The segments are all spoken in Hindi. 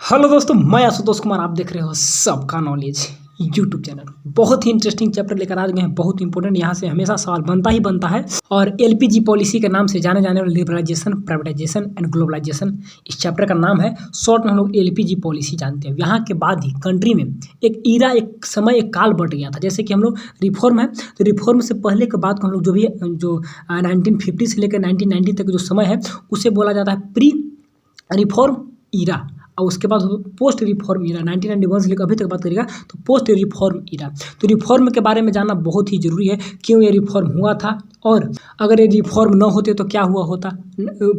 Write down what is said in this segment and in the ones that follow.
हेलो दोस्तों, मैं आशुतोष कुमार। आप देख रहे हो सबका नॉलेज यूट्यूब चैनल। बहुत ही इंटरेस्टिंग चैप्टर लेकर आ गए हैं, बहुत इंपॉर्टेंट। यहाँ से हमेशा सवाल बनता ही बनता है। और एलपीजी पॉलिसी के नाम से जाने जाने वाले लिबरलाइजेशन, प्राइवेटाइजेशन एंड ग्लोबलाइजेशन इस चैप्टर का नाम है। शॉर्ट में हम लोग एलपीजी पॉलिसी जानते हैं। यहाँ के बाद ही कंट्री में एक ईरा, एक समय, एक काल बट गया था। जैसे कि हम लोग रिफॉर्म है, तो रिफॉर्म से पहले के बाद को हम लोग जो भी 1950 से लेकर 1990 तक जो समय है उसे बोला जाता है प्री रिफॉर्म ईरा। और उसके बाद पोस्ट रिफॉर्म ईरा 1991 से लेकर अभी तक बात करेगा तो पोस्ट रिफॉर्म ईरा। तो रिफॉर्म के बारे में जानना बहुत ही जरूरी है, क्यों ये रिफॉर्म हुआ था और अगर ये रिफॉर्म न होते तो क्या हुआ होता।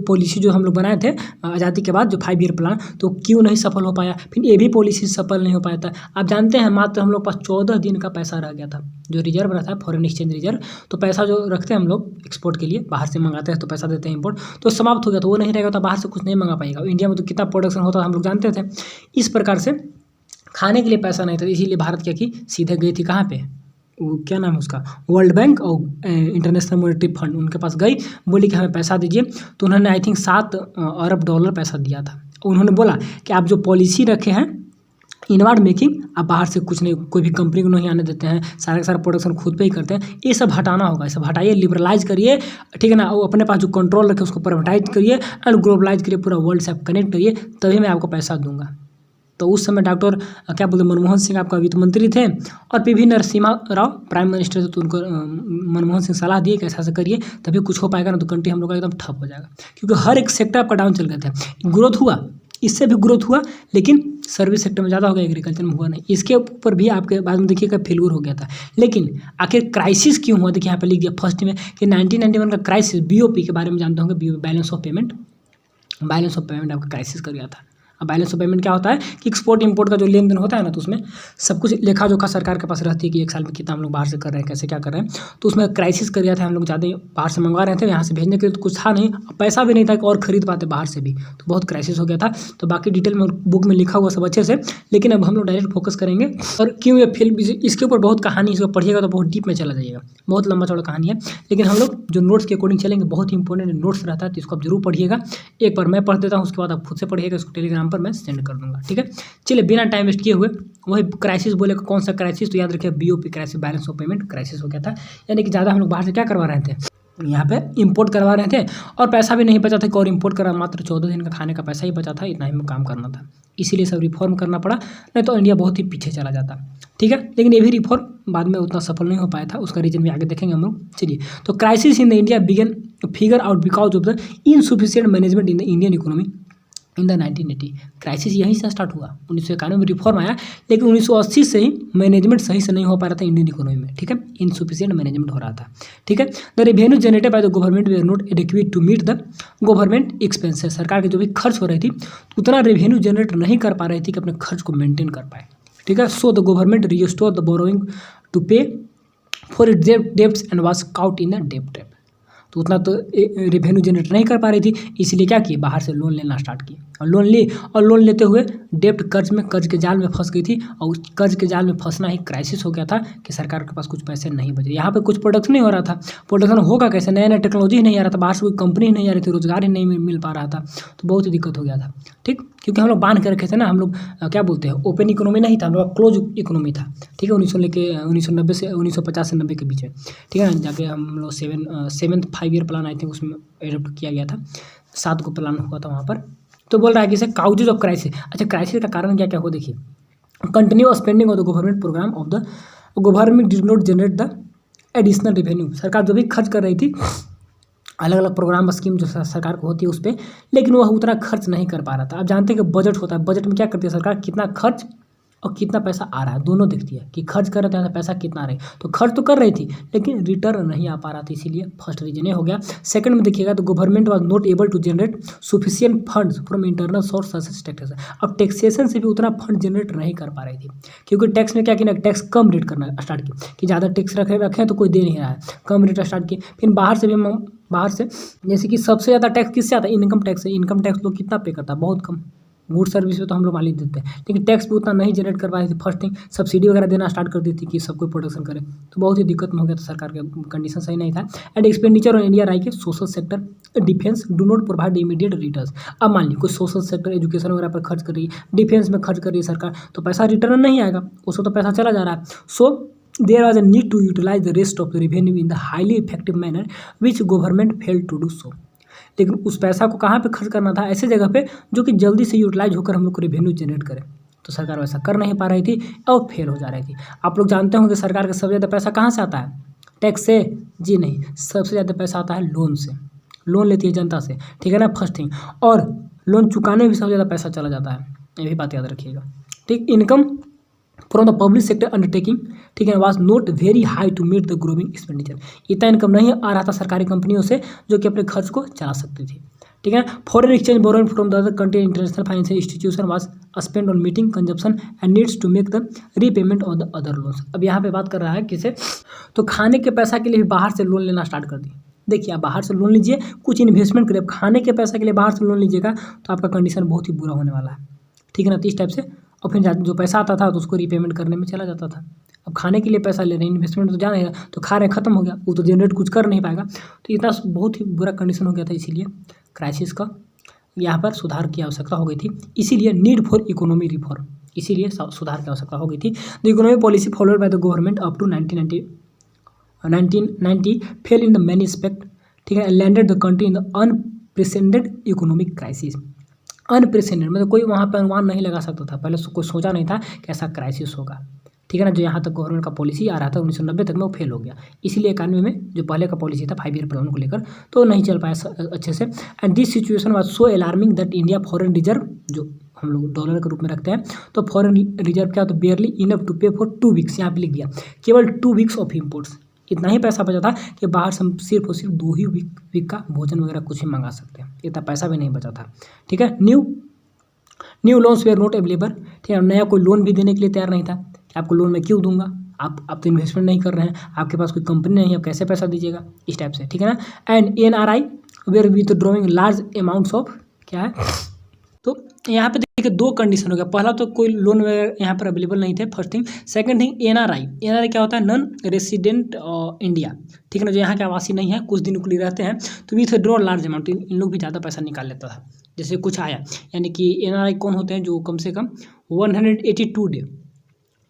पॉलिसी जो हम लोग बनाए थे आज़ादी के बाद, जो 5 ईयर प्लान, तो क्यों नहीं सफल हो पाया। फिर ये भी पॉलिसी सफल नहीं हो पाया था। आप जानते हैं मात्र हम लोग पास 14 दिन का पैसा रह गया था, जो रिजर्व रहता है, फॉरेन एक्सचेंज रिजर्व। तो पैसा जो रखते हैं हम लोग एक्सपोर्ट के लिए, बाहर से मंगाते हैं तो पैसा देते हैं इम्पोर्ट, तो समाप्त हो गया। तो वो नहीं रहेगा तो बाहर से कुछ नहीं मंगा पाएगा। इंडिया में तो कितना प्रोडक्शन होता है हम लोग जानते थे। इस प्रकार से खाने के लिए पैसा नहीं था, इसीलिए भारत क्या की सीधे गई थी कहाँ पे, वो क्या नाम है उसका, वर्ल्ड बैंक और इंटरनेशनल मॉनेटरी फंड, उनके पास गई, बोली कि हमें पैसा दीजिए। तो उन्होंने आई थिंक $7 अरब पैसा दिया था। उन्होंने बोला कि आप जो पॉलिसी रखे हैं इनवर्ड मेकिंग, आप बाहर से कुछ नहीं, कोई भी कंपनी को नहीं आने देते हैं, सारा का सारा प्रोडक्शन खुद पे ही करते हैं, ये सब हटाना होगा। ये सब हटाइए, लिबरलाइज करिए, ठीक है ना। और अपने पास जो कंट्रोल रखे उसको प्राइवेटाइज करिए एंड ग्लोबलाइज करिए, पूरा वर्ल्ड से आप कनेक्ट करिए, तभी मैं आपको पैसा दूंगा। तो उस समय डॉक्टर क्या बोलते, मनमोहन सिंह आपका वित्त मंत्री थे और PV Narasimha Rao prime minister थे। तो उनको मनमोहन सिंह सलाह दिए कि ऐसा करिए, तभी कुछ हो पाएगा, ना तो कंट्री हम लोग का एकदम ठप हो जाएगा। क्योंकि हर एक सेक्टर आपका डाउन चल गए थे। ग्रोथ हुआ, इससे भी ग्रोथ हुआ, लेकिन सर्विस सेक्टर में ज़्यादा हो गया, एग्रीकल्चर में हुआ नहीं। इसके ऊपर भी आपके बाद में देखिएगा फेलियर हो गया था। लेकिन आखिर क्राइसिस क्यों हुआ, देखिए यहाँ पे लिख दिया फर्स्ट में कि 1991 का क्राइसिस, बीओपी के बारे में जानते होंगे, balance of payment. Balance of payment आपका क्राइसिस कर गया था। अब बैलेंस ऑफ पेमेंट क्या होता है कि एक्सपोर्ट इंपोर्ट का जो लेन देन होता है ना, तो उसमें सब कुछ लेखा जोखा सरकार के पास रहती है कि एक साल में कितना हम लोग बाहर से कर रहे हैं, कैसे क्या कर रहे हैं। तो उसमें क्राइसिस कर गया था, हम लोग ज़्यादा बाहर से मंगवा रहे थे, यहाँ से भेजने के लिए तो कुछ था नहीं, पैसा भी नहीं था कि और खरीद पाते बाहर से भी, तो बहुत क्राइसिस हो गया था। तो बाकी डिटेल में बुक में लिखा हुआ सब अच्छे से, लेकिन अब हम लोग डायरेक्ट फोकस करेंगे। और क्यों ये फिल्म, इसके ऊपर बहुत कहानी, इसको पढ़िएगा तो बहुत डीप में चला जाएगा, बहुत लंबा चौड़ा कहानी है। लेकिन हम लोग जो नोट्स के अकॉर्डिंग चलेंगे, बहुत ही इंपॉर्टेंट नोट्स रहता है, तो इसको आप जरूर पढ़िएगा। एक बार मैं पढ़ देता हूँ, उसके बाद आप खुद से पढ़िएगा, इसको टेलीग्राम पर मैं सेंड कर दूँगा, ठीक है। चलिए बिना टाइम वेस्ट किए हुए, वही क्राइसिस बोले, कौन सा क्राइसिस, तो याद रखिए BOP crisis, balance of payment crisis हो गया था। यानी कि ज़्यादा हम लोग बाहर से क्या करवा रहे थे, यहाँ पे इंपोर्ट करवा रहे थे और पैसा भी नहीं बचा था कि और इंपोर्ट करा, मात्र 14 दिन का खाने का पैसा ही बचा था, इतना ही में काम करना था। इसीलिए सब रिफॉर्म करना पड़ा, नहीं तो इंडिया बहुत ही पीछे चला जाता, ठीक है। लेकिन ये भी रिफॉर्म बाद में उतना सफल नहीं हो पाया था, उसका रीजन भी आगे देखेंगे हम लोग। चलिए, तो crisis in the India began figure out because of the insufficient management in the Indian economy in the 1980। Crisis यहीं से स्टार्ट हुआ। 1991 में रिफॉर्म आया, लेकिन 1980 से ही मैनेजमेंट सही से नहीं हो पा रहा था इंडियन इकोनॉमी में, ठीक है। इनसफिशिएंट मैनेजमेंट हो रहा था, ठीक है। The revenue generated by the government they are not adequate to meet the government expenses. सरकार की जो भी खर्च हो रही थी उतना रेवेन्यू जनरेट नहीं कर पा रही थी कि अपने खर्च को मेंटेन कर पाए, ठीक है। So the government restore the borrowing to pay for it debts and was caught in the डेब्ट ट्रैप। तो उतना तो रेवेन्यू जनरेट नहीं कर पा रही थी, इसलिए क्या किए, बाहर से लोन लेना स्टार्ट किए और लोन ली, और लोन लेते हुए डेब्ट कर्ज के जाल में फंस गई थी। और उस कर्ज के जाल में फंसना ही क्राइसिस हो गया था कि सरकार के पास कुछ पैसे नहीं बचे। यहाँ पे कुछ प्रोडक्शन नहीं हो रहा था, प्रोडक्शन होगा कैसे, नया नया टेक्नोलॉजी ही नहीं आ रहा था, बाहर से कोई कंपनी नहीं आ रही थी, रोजगार ही नहीं मिल पा रहा था, तो बहुत ही दिक्कत हो गया था, ठीक। क्योंकि हम लोग बांध के रखे थे ना, हम लोग क्या बोलते हैं, ओपन इकोनॉमी नहीं था, हम लोग क्लोज इकोनॉमी था, ठीक है। 1990 से 1950 से 90 के बीच में, ठीक है। जाके हम लोग 7th 5 year plan I think उसमें एडोप्ट किया गया था, 7 को प्लान हुआ था वहाँ पर। तो बोल रहा है कि इसे काउजेज ऑफ क्राइसिस। अच्छा, क्राइसिस का कारण क्या क्या हो, देखिए, continue spending of the government programme of the government did not generate the additional revenue. सरकार जो भी खर्च कर रही थी, अलग अलग प्रोग्राम स्कीम जो सरकार को होती है उस पर, लेकिन वह उतना खर्च नहीं कर पा रहा था। आप जानते हैं कि बजट होता है, बजट में क्या करती है सरकार, कितना खर्च और कितना पैसा आ रहा है दोनों देखती है, कि खर्च कर रहे थे पैसा कितना आ रहा है। तो खर्च तो कर रही थी लेकिन रिटर्न नहीं आ पा रहा था, इसीलिए फर्स्ट रीजन ये हो गया। सेकंड में देखिएगा तो government was not able to generate sufficient funds from internal source such as taxation. अब टैक्सेशन से भी उतना फंड जनरेट नहीं कर पा रही थी, क्योंकि टैक्स में क्या किया, टैक्स कम रेट करना स्टार्ट किया, कि ज़्यादा टैक्स रखें तो कोई दे नहीं रहा है, कम रेट स्टार्ट किए। फिर बाहर से जैसे कि सबसे ज़्यादा टैक्स किससे आता है, इनकम टैक्स से। इनकम टैक्स लोग कितना पे करता है, बहुत कम, गुड सर्विस पे तो हम लोग मान लीजिए देते हैं, लेकिन टैक्स भी उतना नहीं जनरेट कर पाए थे। फर्स्ट थिंग सब्सिडी वगैरह देना स्टार्ट कर दी थी कि सब कोई प्रोडक्शन करे, तो बहुत ही दिक्कत में हो गया था, सरकार का कंडीशन सही नहीं था। एंड एक्सपेंडिचर ऑन इंडिया राई के social sector defence do not provide immediate return. अब मान लीजिए कोई सोशल सेक्टर एजुकेशन वगैरह पर खर्च कर रही है, डिफेंस में खर्च कर रही है सरकार, तो पैसा रिटर्न नहीं आएगा, उसको तो पैसा चला जा रहा है। So there was a need to utilize the rest of the revenue in the highly effective manner which government failed to do so। लेकिन उस पैसा को कहाँ पे खर्च करना था, ऐसे जगह पे जो कि जल्दी से यूटिलाइज होकर हम लोग को रेवेन्यू जनरेट करे, तो सरकार वैसा कर नहीं पा रही थी और फेल हो जा रही थी। आप लोग जानते होंगे सरकार का सबसे ज़्यादा पैसा कहाँ से आता है, टैक्स से? जी नहीं, सबसे ज़्यादा पैसा आता है लोन से, लोन लेती है जनता से, ठीक है ना, फर्स्ट थिंग। और लोन चुकाने में भी सबसे ज़्यादा पैसा चला जाता है, ये भी बात याद रखिएगा, ठीक। Income from the public sector undertaking, ठीक है, was not very high to meet the growing expenditure. इतना इनकम नहीं आ रहा था सरकारी कंपनियों से जो कि अपने खर्च को चला सकती थी, ठीक है। Foreign exchange borrowing from the other country international financial institution was spend on meeting consumption and needs to make the repayment of the other loans. अब यहाँ पे बात कर रहा है किसे, तो खाने के पैसा के लिए भी बाहर से लोन लेना स्टार्ट कर दी। देखिए आप बाहर से लोन लीजिए, कुछ इन्वेस्टमेंट करिए, खाने के पैसे के लिए बाहर से लोन लीजिएगा तो आपका कंडीशन बहुत ही बुरा होने वाला है, ठीक है ना। तो इस टाइप से, और फिर जो पैसा आता था तो उसको रीपेमेंट करने में चला जाता था। अब खाने के लिए पैसा ले रहे हैं, इन्वेस्टमेंट तो जा रहे हैं, तो खा रहे हैं, खत्म हो गया, वो तो जनरेट कुछ कर नहीं पाएगा, तो इतना बहुत ही बुरा कंडीशन हो गया था। इसीलिए क्राइसिस का यहाँ पर सुधार की आवश्यकता हो गई थी, इसीलिए नीड फॉर इकोनॉमी रिफॉर्म, इसीलिए सुधार की आवश्यकता हो गई थी। The economic policy followed by the government up to 1990 fail in the many aspect, ठीक है, landed the country in the unprecedented economic crisis. Unprecedented मतलब कोई वहाँ पर अनुमान नहीं लगा सकता था, पहले कोई सोचा नहीं था कि ऐसा क्राइसिस होगा, ठीक है ना। जो यहाँ तक गवर्नमेंट का पॉलिसी आ रहा था 1990 तक में, वो फेल हो गया। इसीलिए इकानवे में जो पहले का पॉलिसी था 5 ईयर प्लान को लेकर, तो नहीं चल पाया अच्छे से। And this situation was so alarming that India foreign reserve, जो हम लोग डॉलर के रूप में रखते हैं, तो फॉरेन रिजर्व क्या, तो बेयरली enough to pay for 2 weeks, यहाँ पे लिख दिया केवल 2 वीक्स ऑफ इम्पोर्ट्स। इतना ही पैसा बचा था कि बाहर से हम सिर्फ और सिर्फ 2 ही वीक का भोजन वगैरह कुछ ही मंगा सकते हैं, इतना पैसा भी नहीं बचा था, ठीक है। New loans were not available, ठीक है, नया कोई लोन भी देने के लिए तैयार नहीं था कि आपको लोन मैं क्यों दूंगा, आप तो इन्वेस्टमेंट नहीं कर रहे हैं, आपके पास कोई कंपनी नहीं है, आप कैसे पैसा दीजिएगा, इस टाइप से, ठीक है ना। And NRI were withdrawing large amounts of, क्या है, तो यहाँ पे देखिए 2 कंडीशन हो गया। पहला तो कोई लोन वगैरह यहाँ पर अवेलेबल नहीं थे, first thing. Second thing NRI क्या होता है, नॉन रेसिडेंट इंडिया, ठीक है ना, जो यहाँ के आवासी नहीं है, कुछ दिन के लिए रहते हैं, तो विथ ड्रॉ लार्ज अमाउंट, इन लोग भी ज़्यादा पैसा निकाल लेता था, जैसे कुछ आया। यानी कि NRI कौन होते हैं, जो कम से कम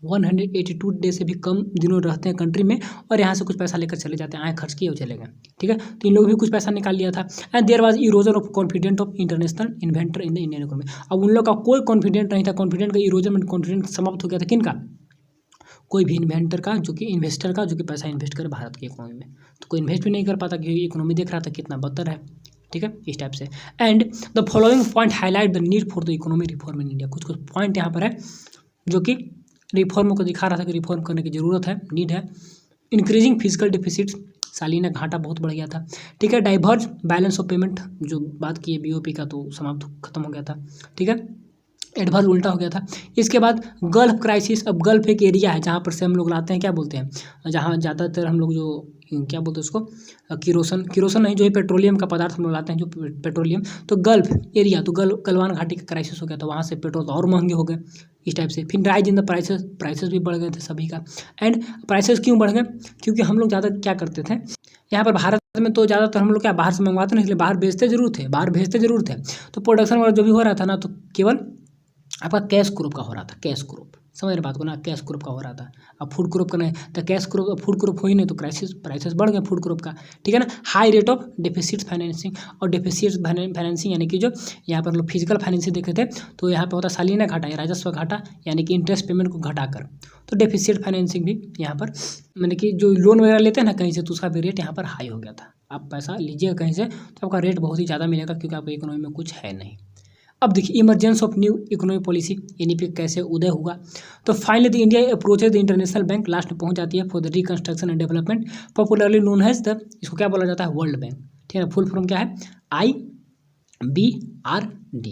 182 डे से भी कम दिनों रहते हैं कंट्री में, और यहाँ से कुछ पैसा लेकर चले जाते हैं, आए खर्च किए और चले गए, ठीक है। तो इन लोग भी कुछ पैसा निकाल लिया था। And there was erosion of confident of international inventor in the Indian economy. अब उन लोग का कोई कॉन्फिडेंट नहीं था, कॉन्फिडेंट का इरोजन, कॉन्फिडेंट समाप्त हो गया था, किन का, कोई भी इन्वेंटर का, जो कि इन्वेस्टर का, जो कि पैसा इन्वेस्ट करे भारत की इकोनॉमी में, तो कोई इन्वेस्ट भी नहीं कर पाता क्योंकि इकोनॉमी देख रहा था कितना बदतर है, ठीक है, इस टाइप से। And the following point highlight the need for the economy reform in India. कुछ पॉइंट यहाँ पर है जो कि रिफॉर्म को दिखा रहा था कि रिफॉर्म करने की ज़रूरत है, नीड है। इंक्रीजिंग फिजिकल डिफिसिट, सालाना घाटा बहुत बढ़ गया था, ठीक है। डाइवर्ज बैलेंस ऑफ पेमेंट, जो बात की है BOP का, तो समाप्त खत्म हो गया था, ठीक है। एडवर्स उल्टा हो गया था। इसके बाद गल्फ क्राइसिस। अब गल्फ एक एरिया है जहाँ पर से हम लोग लाते हैं, क्या बोलते हैं, जहाँ ज़्यादातर हम लोग जो क्या बोलते हैं उसको, किरोसन नहीं, जो है पेट्रोलियम का पदार्थ हम लोग लाते हैं, जो पेट्रोलियम, तो गल्फ एरिया, तो गलवान घाटी का क्राइसिस हो गया था, वहाँ से पेट्रोल तो और महंगे हो गए, इस टाइप से। फिर राइज इन द प्राइसेस भी बढ़ गए थे सभी का। एंड प्राइसेस क्यों बढ़ गए, क्योंकि हम लोग ज़्यादा क्या करते थे यहाँ पर भारत में, तो ज़्यादातर हम लोग क्या बाहर से मंगवाते नहीं, इसलिए बाहर भेजते जरूर थे, तो प्रोडक्शन वगैरह जो भी हो रहा था ना, तो केवल आपका कैश क्रॉप का हो रहा था, कैश क्रॉप, समझ रहे बात को ना, कैश क्रॉप का हो रहा था। अब फूड क्रॉप का नहीं, तो कैश क्रॉप, फूड क्रॉप हो ही नहीं, तो प्राइसेस बढ़ गए फूड क्रॉप का, ठीक है ना। High rate of deficit financing, और डेफिसिट फाइनेंसिंग यानी कि जो यहाँ पर लोग फिजिकल फाइनेंसिंग देखे थे, तो यहाँ पे होता सालाना घाटा या राजस्व घाटा, यानी कि इंटरेस्ट पेमेंट को घटाकर, तो डेफिसिट फाइनेंसिंग भी यहाँ पर, यानी कि जो लोन वगैरह लेते हैं ना कहीं से, तो उसका भी रेट यहाँ पर हाई हो गया था। आप पैसा लीजिएगा कहीं से तो आपका रेट बहुत ही ज़्यादा मिलेगा, क्योंकि आपकी इकोनॉमी में कुछ है नहीं। अब देखिए emergence of new economic policy, NEP कैसे उदय हुआ, तो finally the India approaches the international bank, last में पहुंच जाती है for the reconstruction and development, popularly known has the, इसको क्या बोला जाता है, वर्ल्ड बैंक, ठीक है ना। फुल फॉर्म क्या है, IBRD,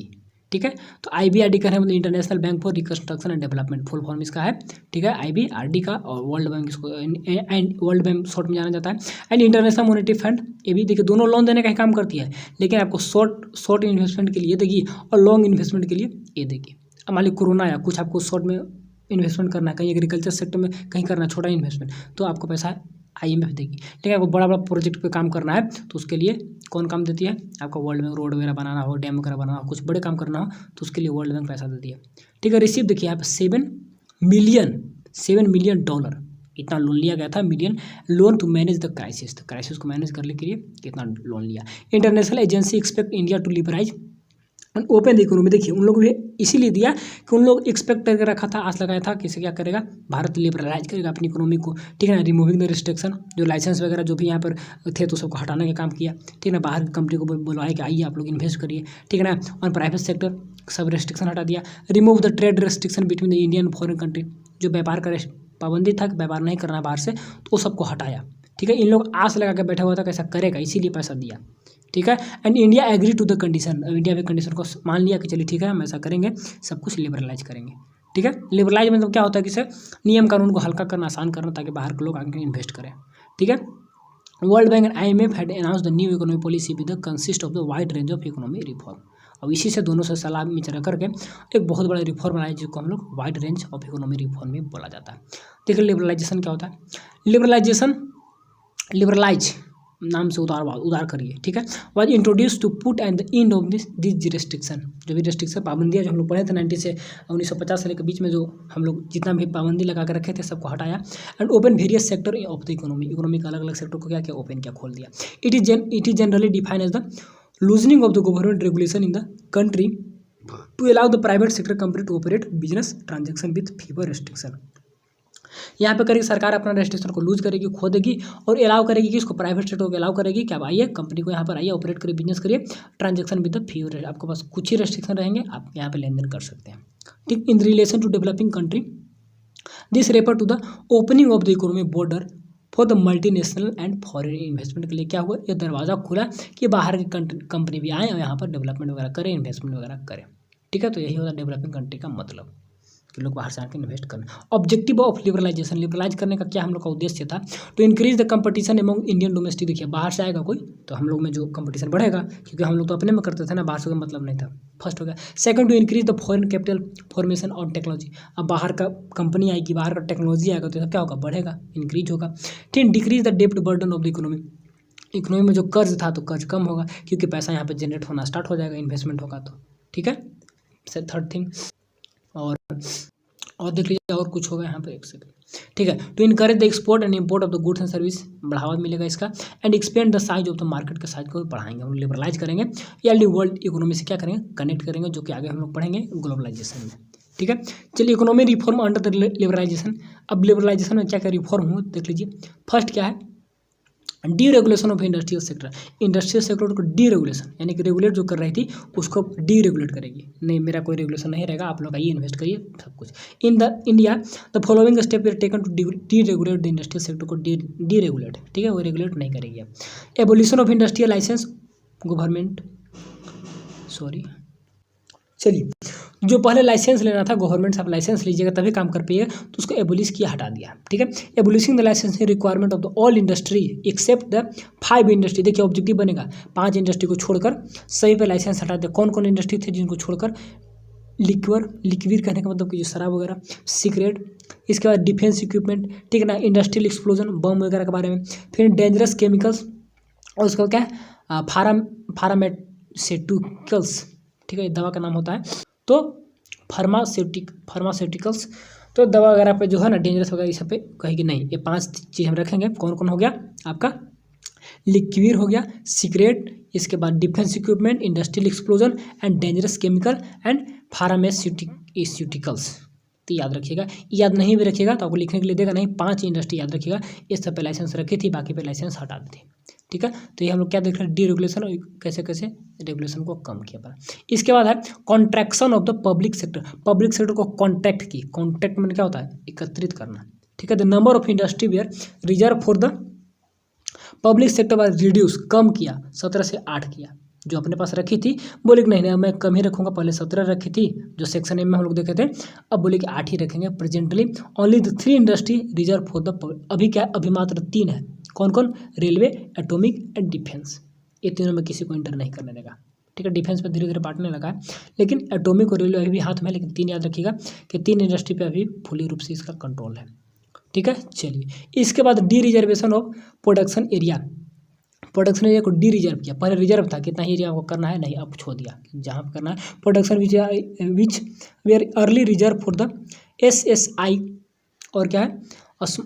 ठीक है। तो IBRD का है मतलब international bank for reconstruction and development, full form इसका है, ठीक है, IBRD का। और वर्ल्ड बैंक इसको एंड वर्ल्ड बैंक शॉर्ट में जाना जाता है। एंड इंटरनेशनल मॉनेटरी फंड, ये भी देखिए दोनों लोन देने का ही काम करती है, लेकिन आपको शॉर्ट इन्वेस्टमेंट के लिए देगी और लॉन्ग इन्वेस्टमेंट के लिए ये देगी। अब मान ली कोरोना या कुछ आपको शॉर्ट में इन्वेस्टमेंट करना है, कहीं एग्रीकल्चर सेक्टर में कहीं करना है छोटा इन्वेस्टमेंट, तो आपको पैसा IMF देगी। लेकिन आपको बड़ा बड़ा प्रोजेक्ट पे काम करना है तो उसके लिए कौन काम देती है, आपका वर्ल्ड बैंक, रोड वगैरह बनाना हो, डैम वगैरह बनाना हो, कुछ बड़े काम करना हो तो उसके लिए वर्ल्ड बैंक पैसा देती है, ठीक है। रिसीव देखिए यहाँ पे $7 मिलियन इतना लोन लिया गया था, million loan to manage the crisis, तो क्राइसिस को मैनेज करने के लिए कितना लोन लिया। International agency expect India to liberalise and open the economy, देखिए उन लोगों ने इसीलिए दिया कि उन लोग एक्सपेक्ट करके रखा था, आस लगाया था कि इसे क्या करेगा, भारत लिबरलाइज करेगा अपनी इकोनॉमी को, ठीक है ना। रिमूविंग द रिस्ट्रिक्शन, जो लाइसेंस वगैरह जो भी यहाँ पर थे तो सबको हटाने का काम किया, ठीक है ना। बाहर की कंपनी को बुलवाया कि आइए आप लोग इन्वेस्ट करिए, ठीक है ना। और प्राइवेट सेक्टर सब रेस्ट्रिक्शन हटा दिया। Remove the trade restriction between the Indian and foreign country, जो व्यापार का पाबंदी था कि व्यापार नहीं करना बाहर से, तो वो सबको हटाया, ठीक है। इन लोग आस लगा के बैठा हुआ था कैसा करेगा, इसीलिए पैसा दिया, ठीक है। And India agree to the condition, India भी कंडीशन को मान लिया कि चलिए ठीक है हम ऐसा करेंगे, सब कुछ लिबरलाइज करेंगे, ठीक है। लिबरलाइज मतलब क्या होता है कि सर नियम कानून को हल्का करना, आसान करना, ताकि बाहर के लोग आगे इन्वेस्ट करें, ठीक है। World Bank and IMF had announce the new economic policy with the consist of the wide range of economic reform. अब इसी से दोनों से सलाह विचार करके एक बहुत बड़ा रिफॉर्म बनाया जिसको हम लोग wide range of economic reform में बोला जाता है। देखिए लिबरलाइजेशन क्या होता है, लिबरलाइज नाम से उधार करिए, ठीक है। Was introduce to put and the end of this restriction, जो भी रिस्ट्रिक्शन पाबंदियाँ जो हम लोग पढ़े थे 90 से 1950 से लेकर बीच में, जो हम लोग जितना भी पाबंदी लगा कर रखे थे सबको हटाया। And open various sector of the economy का अलग अलग सेक्टर को क्या किया, ओपन किया, खोल दिया। It is generally defined as the loosening of the government regulation in the country to allow the private sector company to operate business transaction with fewer restriction. यहाँ पे करेगी सरकार अपना रेस्ट्रिक्शन को लूज करेगी, खो देगी, और अलाउ करेगी कि इसको प्राइवेट सेक्टर को अलाउ करेगी कि आप आइए कंपनी को यहाँ पर आइए, ऑपरेट करिए, बिजनेस करिए, ट्रांजेक्शन विद द फ्यू, आपके पास कुछ ही रेस्ट्रिक्शन रहेंगे, आप यहाँ पे लेन देन कर सकते हैं, ठीक। In relation to developing country this refer to the opening of the economic border for the multinational and foreign investment के लिए क्या हुआ, ये दरवाज़ा खुला कि बाहर की कंपनी भी आए और यहाँ पर डेवलपमेंट वगैरह करें, इन्वेस्टमेंट वगैरह करें, ठीक है। तो यही होता है डेवलपिंग कंट्री का मतलब, कि लोग बाहर से आकर इन्वेस्ट करना। ऑब्जेक्टिव ऑफ लिबरलाइजेशन, लिबरलाइज करने का क्या हम लोग का उद्देश्य था, to increase the competition among Indian domestic, देखिए बाहर से आएगा कोई तो हम लोग में जो कंपटीशन बढ़ेगा, क्योंकि हम लोग तो अपने में करते थे ना, बाहर से कोई मतलब नहीं था, फर्स्ट हो गया। Second, to increase the foreign capital formation और टेक्नोलॉजी, अब बाहर का कंपनी आएगी, बाहर का टेक्नोलॉजी आएगा तो क्या होगा, बढ़ेगा, इंक्रीज होगा। ठीक, डिक्रीज द डेब्ट बर्डन ऑफ द इकोनॉमी में जो कर्ज था तो कर्ज कम होगा, क्योंकि पैसा यहाँ पे जनरेट होना स्टार्ट हो जाएगा, इन्वेस्टमेंट होगा तो, ठीक है। थर्ड थिंग, और देख लीजिए और कुछ होगा यहाँ पर, एक सेकंड, ठीक है। To encourage the export and import of the goods and service, बढ़ावा मिलेगा इसका। And expand the size of the market के साइज को बढ़ाएंगे, हम लिबरलाइज करेंगे, या वर्ल्ड इकोनॉमी से क्या करेंगे, कनेक्ट करेंगे, जो कि आगे हम लोग पढ़ेंगे ग्लोबलाइजेशन में, ठीक है। चलिए economy reform under the liberalisation, अब लिबरलाइजेशन में क्या क्या रिफॉर्म हुआ देख लीजिए। फर्स्ट क्या है, D regulation of industrial sector, industrial sector को डी रेगुलेशन, यानी कि रेगुलेट जो कर रही थी उसको डी रेगुलेट करेगी, नहीं मेरा कोई रेगुलेशन नहीं रहेगा, आप लोग आइए इन्वेस्ट करिए सब कुछ। In the India the following step are taken to deregulate the industrial sector को डी रेगुलेट, ठीक है, वो रेगुलेट नहीं करेगी। अब abolition of industrial licence government, चलिए जो पहले लाइसेंस लेना था गवर्नमेंट से आप लाइसेंस लीजिएगा तभी काम कर पाइएगा, तो उसको एबोलिश किया, हटा दिया, ठीक है। Abolishing the licensing requirement of the all industry except the 5 industry, देखिए ऑब्जेक्टिव बनेगा 5 इंडस्ट्री को छोड़कर सभी पे लाइसेंस हटा दिया। कौन कौन इंडस्ट्री थे जिनको छोड़कर, लिक्विर कहने का मतलब कि जो शराब वगैरह, सिगरेट, इसके बाद डिफेंस इक्विपमेंट, ठीक है ना, इंडस्ट्रियल एक्सप्लोजन, बम वगैरह के बारे में, फिर डेंजरस केमिकल्स, और उसका क्या है फार्मास्यूटिकल्स, ठीक है, दवा का नाम होता है, तो फार्मास्यूटिकल्स, तो दवा वगैरह पे जो है ना डेंजरस वगैरह इस पे कहेगी नहीं, ये 5 चीज़ हम रखेंगे। कौन कौन हो गया आपका, लिक्विर हो गया, सिगरेट, इसके बाद defence equipment, industrial explosion and dangerous chemical and pharmaceuticals, तो याद रखिएगा। याद नहीं भी रखिएगा तो आपको लिखने के लिए देगा नहीं, 5 इंडस्ट्री याद रखिएगा, इस सब पे लाइसेंस रखी थी, बाकी पे लाइसेंस हटा दी थी, ठीक है। तो ये हम लोग क्या देख रहे हैं, डी रेगुलेशन, और कैसे कैसे रेगुलेशन को कम किया पड़ा। इसके बाद है contraction of the public sector को कॉन्ट्रैक्ट की, कॉन्ट्रैक्ट में क्या होता है, एकत्रित करना, ठीक है। The number of industry were reserve for the public sector was reduce, कम किया, 17 से 8 किया, जो अपने पास रखी थी, बोले कि नहीं नहीं मैं कम ही रखूँगा, पहले 17 रखी थी जो सेक्शन ए में हम लोग देखे थे, अब बोले कि 8 ही रखेंगे। Presently only the 3 industry reserve for the, अभी क्या अभी मात्र 3 है। कौन कौन? Railway, atomic and defence. ये तीनों में किसी को इंटर नहीं करने देगा, ठीक है। डिफेंस पे धीरे धीरे बांटने लगा है, लेकिन एटॉमिक और रेलवे अभी भी हाथ में है। लेकिन 3 याद रखिएगा कि 3 इंडस्ट्री पे अभी फुली रूप से इसका कंट्रोल है, ठीक है। चलिए इसके बाद D reservation of production area. Production area को डी रिजर्व किया, पहले रिजर्व था कितना ही एरिया आपको करना है, नहीं अब छोड़ दिया जहाँ पर करना है। Production which were early reserve for the SSI, और क्या है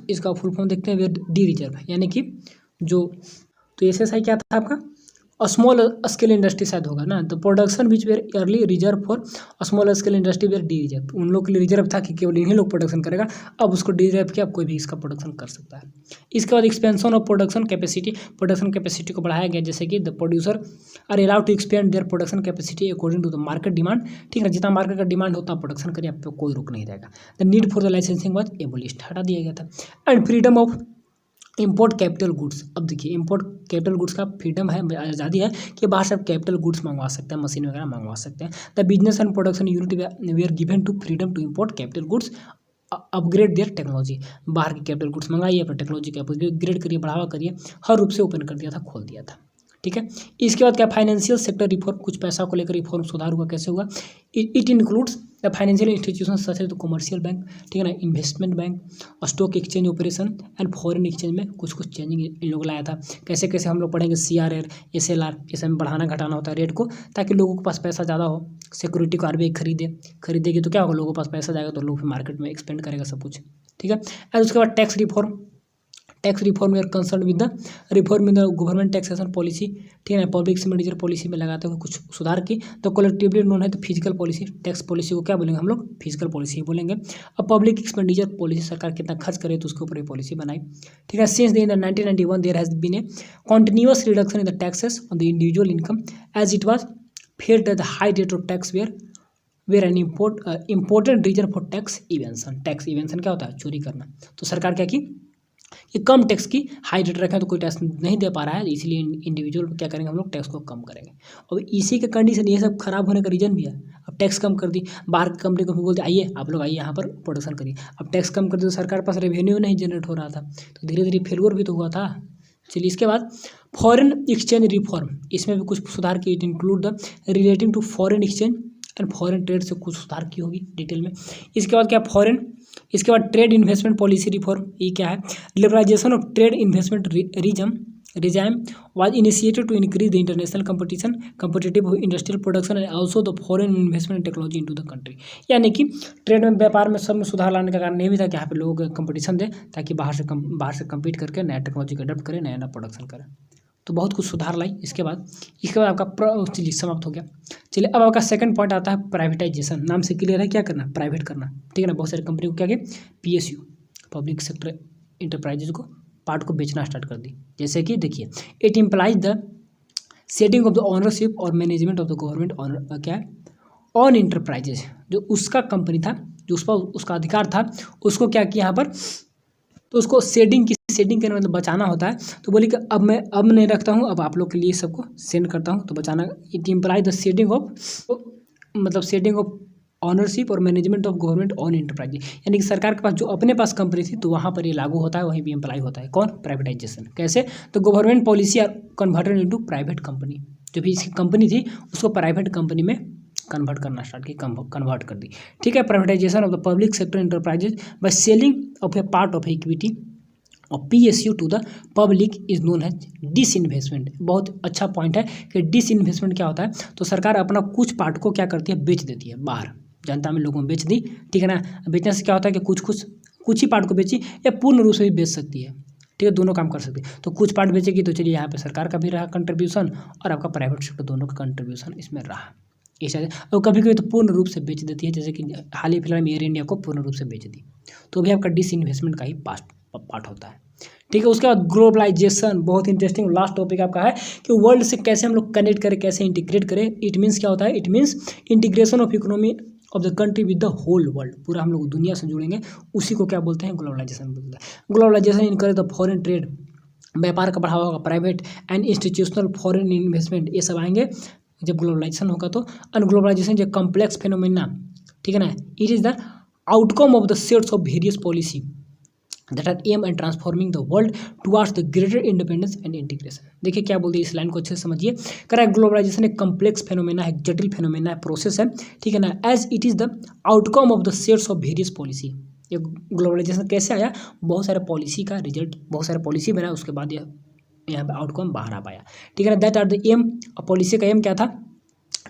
इसका फुल फॉर्म देखते हैं, वेयर डी रिजर्व, यानी कि जो, तो SSI क्या था आपका? स्मॉल स्केल इंडस्ट्री शायद होगा ना। तो production which were early reserve for small scale industry were dereserve, उन लोग के लिए रिजर्व था कि केवल इन्हीं लोग प्रोडक्शन करेगा, अब उसको डी रिजर्व किया, अब कोई भी इसका प्रोडक्शन कर सकता है। इसके बाद expansion of production capacity, production capacity को बढ़ाया गया, जैसे कि the producer are allowed to expand their production capacity according to the market demand, ठीक है। जितना मार्केट का डिमांड होता है प्रोडक्शन करिए, आप पे कोई रोक नहीं रहेगा। The need for the licensing was एबोलिश्ड, हटा दिया गया था। And freedom of import capital goods, अब देखिए इम्पोर्ट कैपिटल गुड्स का फ्रीडम है, आज़ादी है कि बाहर से आप कैपिटल गुड्स मंगवा सकते हैं, मशीन वगैरह मंगवा सकते हैं। The business and production unit we are given to freedom to import capital goods, upgrade their technology, बाहर की कैपिटल गुड्स मंगाइए, अपने टेक्नोलॉजी का अपग्रेड करिए, बढ़ावा करिए, हर रूप से ओपन कर दिया था, खोल दिया था, ठीक है। इसके बाद क्या? फाइनेंशियल सेक्टर रिफॉर्म, कुछ पैसा को लेकर रिफॉर्म सुधार हुआ, कैसे हुआ? It includes the financial institution such as the commercial bank, ठीक है ना, investment bank, stock exchange operation and foreign exchange में कुछ चेंजिंग इन लोग लाया था। कैसे कैसे हम लोग पढ़ेंगे, CRR SLR, इसे में बढ़ाना घटाना होता है रेट को, ताकि लोगों के पास पैसा ज़्यादा हो। सिक्योरिटी को RBI खरीदेगी तो क्या होगा, लोगों के पास पैसा जाएगा तो लोग मार्केट में एक्सपेंड करेगा सब कुछ, ठीक है। और उसके बाद tax reform, tax reform we are concern with the reform in the government taxation policy, ठीक है ना, पब्लिक एक्सपेंडिचर पॉलिसी में लगाते हुए कुछ सुधार की। तो कलेक्टिवली नोन है तो फिजिकल पॉलिसी, टैक्स पॉलिसी को क्या बोलेंगे हम लोग? फिजिकल पॉलिसी ही बोलेंगे। अब पब्लिक एक्सपेंडिचर पॉलिसी, सरकार कितना खर्च करे तो उसके ऊपर ये पॉलिसी बनाई, ठीक है। Since the 1991 there has been a continuous reduction in the taxes on the individual income as it was feared the high rate of tax were an important reason for tax evasion. Tax evasion क्या होता है? चोरी करना। तो सरकार क्या की कि कम टैक्स की, हाई रेट रखें तो कोई टैक्स नहीं दे पा रहा है, इसलिए इंडिविजुअल क्या करेंगे हम लोग? टैक्स को कम करेंगे। और इसी के कंडीशन ये सब खराब होने का रीजन भी है। अब टैक्स कम कर दी, बाहर की कंपनी को भी बोलते आइए आप लोग आइए यहाँ पर प्रोडक्शन करिए। अब टैक्स कम कर दी तो सरकार के पास रेवेन्यू नहीं जनरेट हो रहा था, तो धीरे धीरे फेलियर भी तो हुआ था। चलिए इसके बाद फॉरेन एक्सचेंज रिफॉर्म, इसमें भी कुछ सुधार की। It include the relating to foreign exchange and foreign trade से कुछ सुधार की होगी डिटेल में। इसके बाद क्या? इसके बाद ट्रेड इन्वेस्टमेंट पॉलिसी रिफॉर्म, ये क्या है? Liberalisation of trade investment regime was initiated to increase the international competitive industrial production and also the foreign investment technology into the country। यानी कि ट्रेड में, व्यापार में, सब में सुधार लाने का कारण ये भी था कि यहाँ पे लोग कंपटीशन दें, ताकि बाहर से कम्पीट करके नया टेक्नोलॉजी को अडॉप्ट करें, नया प्रोडक्शन करें। तो बहुत कुछ सुधार लाई। इसके बाद आपका चलिए समाप्त हो गया। चलिए अब आपका सेकंड पॉइंट आता है प्राइवेटाइजेशन। नाम से क्लियर है, क्या करना? प्राइवेट करना, ठीक है ना। बहुत सारी कंपनी को क्या किया? PSU, पब्लिक सेक्टर इंटरप्राइजेज को, पार्ट को बेचना स्टार्ट कर दी। जैसे कि देखिए, it implies the setting of the ownership और management of the government on, क्या है, ऑन इंटरप्राइजेज। जो उसका कंपनी था, जो उसका अधिकार था, उसको क्या किया यहाँ पर? तो उसको सेडिंग करने मतलब बचाना होता है। तो बोली कि अब नहीं रखता हूँ, अब आप लोग के लिए सबको सेंड करता हूँ, तो बचाना। It imply the ceding of ownership और management of government on enterprise, यानी कि सरकार के पास जो अपने पास कंपनी थी तो वहाँ पर ये लागू होता है, वहीं भी अप्लाई होता है। कौन? प्राइवेटाइजेशन। कैसे? तो government policy are converted into private company. जो भी इसकी कंपनी थी उसको प्राइवेट कंपनी में कन्वर्ट करना स्टार्ट की, कन्वर्ट कर दी, ठीक है। Privatisation of the public sector enterprises by selling off a part of equity और PSU to the public is known as disinvestment. बहुत अच्छा पॉइंट है कि डिसइन्वेस्टमेंट क्या होता है? तो सरकार अपना कुछ पार्ट को क्या करती है? बेच देती है, बाहर जनता में लोगों में बेच दी, ठीक है ना। बेचने से क्या होता है कि कुछ ही पार्ट को बेची, या पूर्ण रूप से भी बेच सकती है, ठीक है, दोनों काम कर सकती है। तो कुछ पार्ट बेचेगी तो चलिए यहाँ पे सरकार का भी रहा कंट्रीब्यूशन और आपका प्राइवेट सेक्टर, दोनों का कंट्रीब्यूशन इसमें रहा। ऐसा, और कभी कभी तो पूर्ण रूप से बेच देती है, जैसे कि हाल ही फिलहाल में एयर इंडिया को पूर्ण रूप से बेच दी, तो भी आपका डिसइन्वेस्टमेंट का ही पार्ट होता है, ठीक है। उसके बाद ग्लोबलाइजेशन, बहुत इंटरेस्टिंग लास्ट टॉपिक आपका है कि वर्ल्ड से कैसे हम लोग कनेक्ट करें, कैसे इंटीग्रेट करें। इट मीन्स क्या होता है? It means integration of economy of the country with the whole world, पूरा हम लोग दुनिया से जुड़ेंगे, उसी को क्या बोलते हैं? ग्लोबलाइजेशन बोलते हैं। Globalisation encourage the foreign trade व्यापार का बढ़ावा होगा, private and institutional foreign investment, ये सब आएंगे जब ग्लोबलाइजेशन होगा। तो अनग्लोबलाइजेशन जो कॉम्प्लेक्स फेनोमेना, ठीक है ना, it is the outcome of the sets of various policy that are aim and transforming the world towards the greater independence and integration. देखिए क्या बोलते हैं, इस लाइन को अच्छे से समझिए। कह रहा है ग्लोबलाइजेशन एक कम्प्लेक्स फेनोमेना है, जटिल फेनोमेना है, प्रोसेस है, ठीक है ना, as it is the outcome of the sets of various policy. ये ग्लोबलाइजेशन कैसे आया, बहुत सारे पॉलिसी का रिजल्ट, बहुत सारे पॉलिसी बना, उसके बाद यह यहाँ पे आउटकम बाहर आ पाया, ठीक है ना। That are the aim, policy का एम क्या था,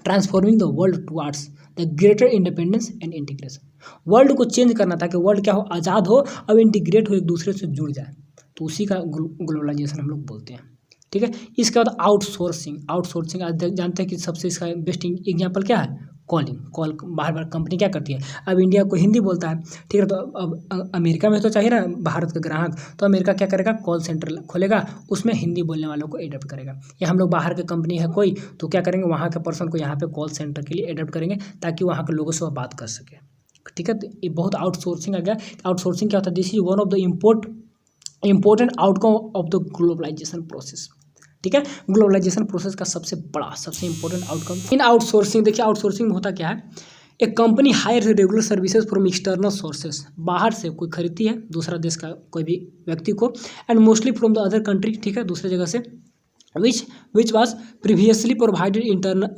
transforming the world towards the greater independence and integration. World को चेंज करना था कि वर्ल्ड क्या हो, आज़ाद हो, अब इंटीग्रेट हो, एक दूसरे से जुड़ जाए, तो उसी का ग्लोबलाइजेशन हम लोग बोलते हैं, ठीक है। इसके बाद आउटसोर्सिंग, आउटसोर्सिंग आज जानते हैं कि सबसे इसका बेस्ट एग्जाम्पल क्या है, कॉलिंग, कॉल बाहर बाहर कंपनी क्या करती है, अब इंडिया को हिंदी बोलता है, ठीक है, तो अब अमेरिका में तो चाहिए ना भारत का ग्राहक, तो अमेरिका क्या करेगा, कॉल सेंटर खोलेगा, उसमें हिंदी बोलने वालों को एडप्ट करेगा। या हम लोग बाहर के कंपनी है कोई, तो क्या करेंगे, वहाँ के पर्सन को यहाँ पे कॉल सेंटर के लिए एडप्ट करेंगे ताकि वहाँ के लोगों से वो बात कर सके, ठीक है। तो ये बहुत आउटसोर्सिंग आ गया। आउटसोर्सिंग क्या होता है, this is one of the important outcome of the globalisation process, ठीक है। ग्लोबलाइजेशन प्रोसेस का सबसे बड़ा, सबसे इंपॉर्टेंट आउटकम इन आउटसोर्सिंग। देखिए आउटसोर्सिंग में होता क्या है, एक company hire regular services from external sources, बाहर से कोई खरीदती है दूसरा देश का कोई भी व्यक्ति को, and mostly from the other country, ठीक है, दूसरे जगह से, which was previously provided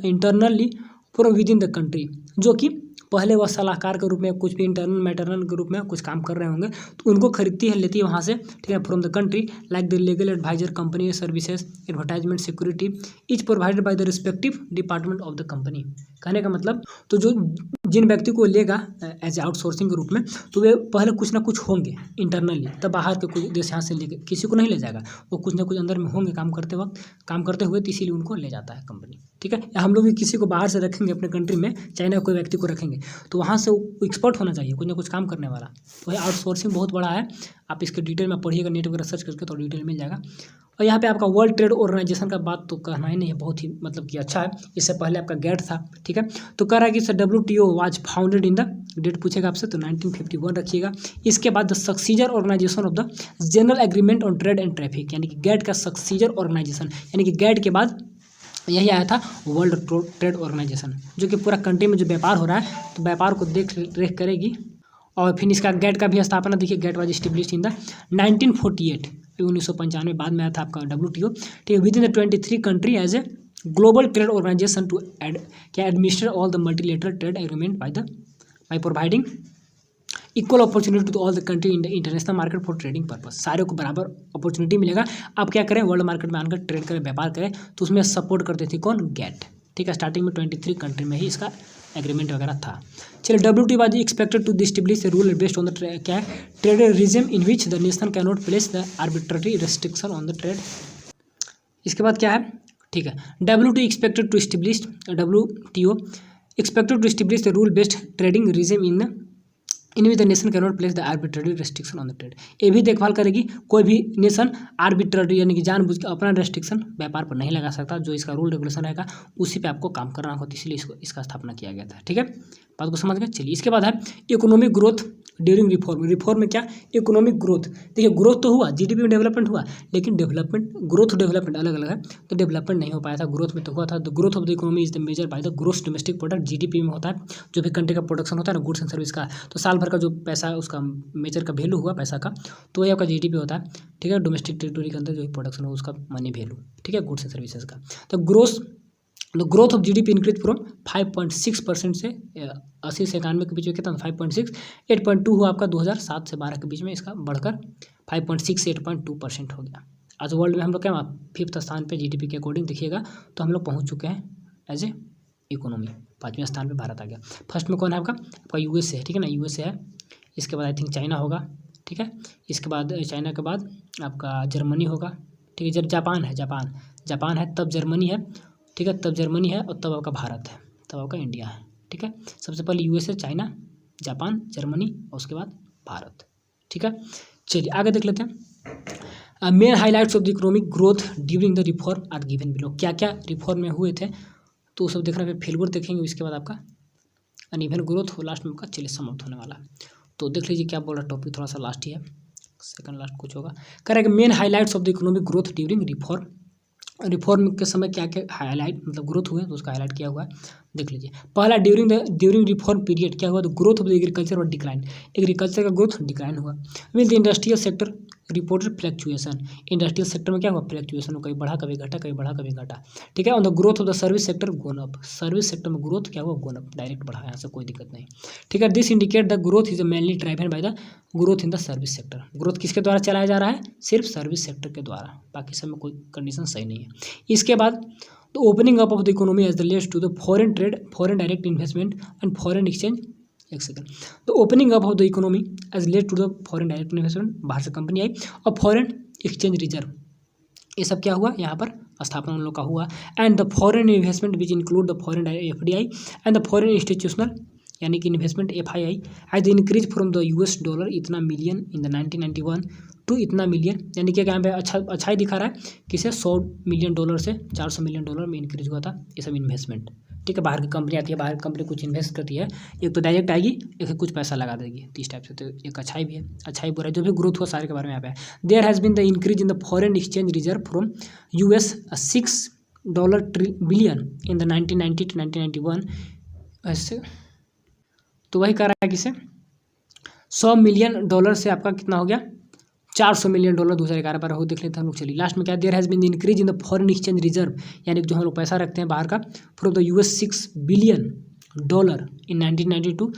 internally from with in the country, जो कि पहले वह सलाहकार के रूप में कुछ भी इंटरनल मैटरनल के रूप में कुछ काम कर रहे होंगे, तो उनको खरीदती है, लेती है वहाँ से, ठीक है, from the country, like the legal adviser, company services, advertisement, security, is provided by the respective department of the company. कहने का मतलब, तो जो जिन व्यक्ति को लेगा एज आउटसोर्सिंग के रूप में, तो वे पहले कुछ ना कुछ होंगे इंटरनली, तब बाहर के कुछ देश यहाँ से लेके किसी को नहीं ले जाएगा, वो कुछ ना कुछ अंदर में होंगे काम करते वक्त, काम करते हुए, तो इसीलिए उनको ले जाता है कंपनी, ठीक है। या हम लोग भी किसी को बाहर से रखेंगे अपने कंट्री में, चाइना कोई व्यक्ति को रखेंगे, तो वहाँ से एक्सपर्ट होना चाहिए, कुछ ना कुछ काम करने वाला, तो ये आउटसोर्सिंग बहुत बड़ा है। आप इसके डिटेल में पढ़िएगा, नेट वगैरह सर्च करके तो डिटेल मिल जाएगा। और यहाँ पे आपका वर्ल्ड ट्रेड ऑर्गेनाइजेशन का बात तो कहना ही नहीं है, बहुत ही मतलब कि अच्छा है। इससे पहले आपका गेट था, ठीक है। तो कह रहा है कि sir WTO was founded in the, date पूछेगा आपसे तो 1951 रखिएगा। इसके बाद the successor organisation of the general agreement on trade and traffic, यानी कि गेट का सक्सीजर ऑर्गेनाइजेशन, यानी कि गेट के बाद यही आया था वर्ल्ड ट्रेड ऑर्गेनाइजेशन, जो कि पूरा कंट्री में जो व्यापार हो रहा है तो व्यापार को देख रेख करेगी। और फिर इसका गेट का भी स्थापना, देखिए get was established in the 1948, 1995 बाद में आया था आपका WTO, ठीक है, within the 23 country as a global trade organisation to administer all the multilateral trade agreement by providing equal opportunity to all the country in the international market for trading purpose. सारे को बराबर अपॉर्चुनिटी मिलेगा, आप क्या करें, वर्ल्ड मार्केट में आकर ट्रेड करें, व्यापार करें, तो उसमें सपोर्ट करते थे कौन, गेट, ठीक है। स्टार्टिंग में 23 कंट्री में ही इसका एग्रीमेंट वगैरह था। चलिए WTO was expected to establish a rule based on the क्या है, trade regime in which the nation can not place the arbitrary restriction on the trade. इसके बाद क्या है, ठीक है, WTO expected to establish, WTO expected to establish the rule based trading regime in which the nation can not place the arbitrary restriction on the trade. ये भी देखभाल करेगी, कोई भी नेशन आर्बिट्ररी यानी कि जानबूझ के अपना रेस्ट्रिक्शन व्यापार पर नहीं लगा सकता, जो इसका रूल रेगुलेशन रहेगा उसी पे आपको काम करना होता है, इसलिए इसका स्थापना किया गया था, ठीक है। बात को समझ गए। चलिए इसके बाद है economic growth during reform. Reform में क्या, इकोनॉमिक ग्रोथ, देखिए ग्रोथ तो हुआ, GDP में डेवलपमेंट हुआ, लेकिन डेवलपमेंट, ग्रोथ डेवलपमेंट अलग अलग है, तो डेवलपमेंट नहीं हो पाया था। ग्रोथ में तो हुआ था, the growth of the economy is the measure by the gross domestic product, GDP में होता है जो भी कंट्री का प्रोडक्शन होता है ना, गुड्स एंड सर्विस का, तो साल भर का जो पैसा है उसका मेजर का वैल्यू हुआ पैसा का, तो वही आपका GDP होता है, ठीक है। डोमेस्टिक टेरिटरी के अंदर जो भी प्रोडक्शन हो उसका मनी वैल्यू, ठीक है, गुड्स एंड सर्विसेज का। तो the growth of GDP increase from 5.6% से 80 से 91 के बीच में कितना, 5.6, 8.2 हुआ आपका 2007 से 12 के बीच में, इसका बढ़कर 5.6 से 8.2% हो गया। आज वर्ल्ड में हम लोग क्या 5th स्थान पे GDP के अकॉर्डिंग देखिएगा तो हम लोग पहुंच चुके हैं एज ए इकोनॉमी, 5वें स्थान पे भारत आ गया। फर्स्ट में कौन है आपका USA है, ठीक है ना, USA है। इसके बाद आई थिंक चाइना होगा, ठीक है। इसके बाद चाइना के बाद आपका जर्मनी होगा, ठीक है। जब जापान है, तब जर्मनी है, ठीक है, तब जर्मनी है, और तब आपका भारत है, तब आपका इंडिया है, ठीक है। सबसे पहले USA, चाइना, जापान, जर्मनी और उसके बाद भारत, ठीक है। चलिए आगे देख लेते हैं। Main highlights of the economic growth during the reform are given below. क्या क्या रिफॉर्म में हुए थे तो सब देखना, फिर फेलियर देखेंगे, इसके बाद आपका अनइवन ग्रोथ हो लास्ट में आपका, चलिए समाप्त होने वाला है। तो देख लीजिए क्या बोल रहा है टॉपिक, थोड़ा सा लास्ट ही है। सेकंड लास्ट कुछ होगा। कह रहा है कि main highlights of the economic growth during reform, reform के समय क्या क्या हाईलाइट मतलब ग्रोथ हुए तो उसका हाईलाइट किया हुआ है, देख लीजिए। पहला ड्यूरिंग रिफॉर्म पीरियड क्या हुआ, तो ग्रोथ ऑफ द एग्रीकल्चर और डिक्लाइन, एग्रीकल्चर का ग्रोथ डिक्लाइन हुआ। Will the industrial sector reported fluctuation, industrial sector में क्या हुआ, फ्लैक्चुएशन, कभी बढ़ा कभी घटा, कभी बढ़ा कभी घटा, ठीक है। On the growth of the service sector gone up, service sector में ग्रोथ क्या हुआ, गोन अप, डायरेक्ट बढ़ा, यहाँ से कोई दिक्कत नहीं, ठीक है। This indicate the growth is mainly driven by the growth in the service sector, growth किसके द्वारा चलाया जा रहा है, सिर्फ सर्विस सेक्टर के द्वारा, बाकी सब में कोई कंडीशन सही नहीं है। इसके बाद the opening up of the economy as the leads to the foreign trade, foreign direct investment and foreign exchange, एक सेकंड, तो opening up of the economy as led to the foreign direct investment, बाहर से कंपनी आई, और फॉरेन एक्सचेंज रिजर्व, ये सब क्या हुआ, यहाँ पर स्थापना उन लोग का हुआ। And the foreign investment which include the foreign FDI and the foreign institutional यानी कि investment FII as increase from the US dollar इतना मिलियन इन द 1991 टू इतना मिलियन, यानी कि यहाँ पे अच्छा ही दिखा रहा है किसे, $100 मिलियन से $400 मिलियन में इंक्रीज हुआ था ये सब इन्वेस्टमेंट, ठीक है। बाहर की कंपनी आती है, बाहर की कंपनी कुछ इन्वेस्ट करती है, एक तो डायरेक्ट आएगी, एक कुछ पैसा लगा देगी, तो इस टाइप से, तो एक अच्छाई भी है, अच्छाई बुरा है, जो भी ग्रोथ हुआ सारे के बारे में यहाँ पे है। There has been the increase in the foreign exchange reserve from US $6 billion in the 1990 to 1991, ऐसे तो वही कह रहा है किसे, $100 मिलियन से आपका कितना हो गया, $400 मिलियन 2011 पर हो, देख लेते हैं हम लोग। चलिए लास्ट में क्या, there has been increase in the foreign exchange reserve, यानी कि जो हम लोग पैसा रखते हैं बाहर का, फ्रॉम द US $6 बिलियन इन 1992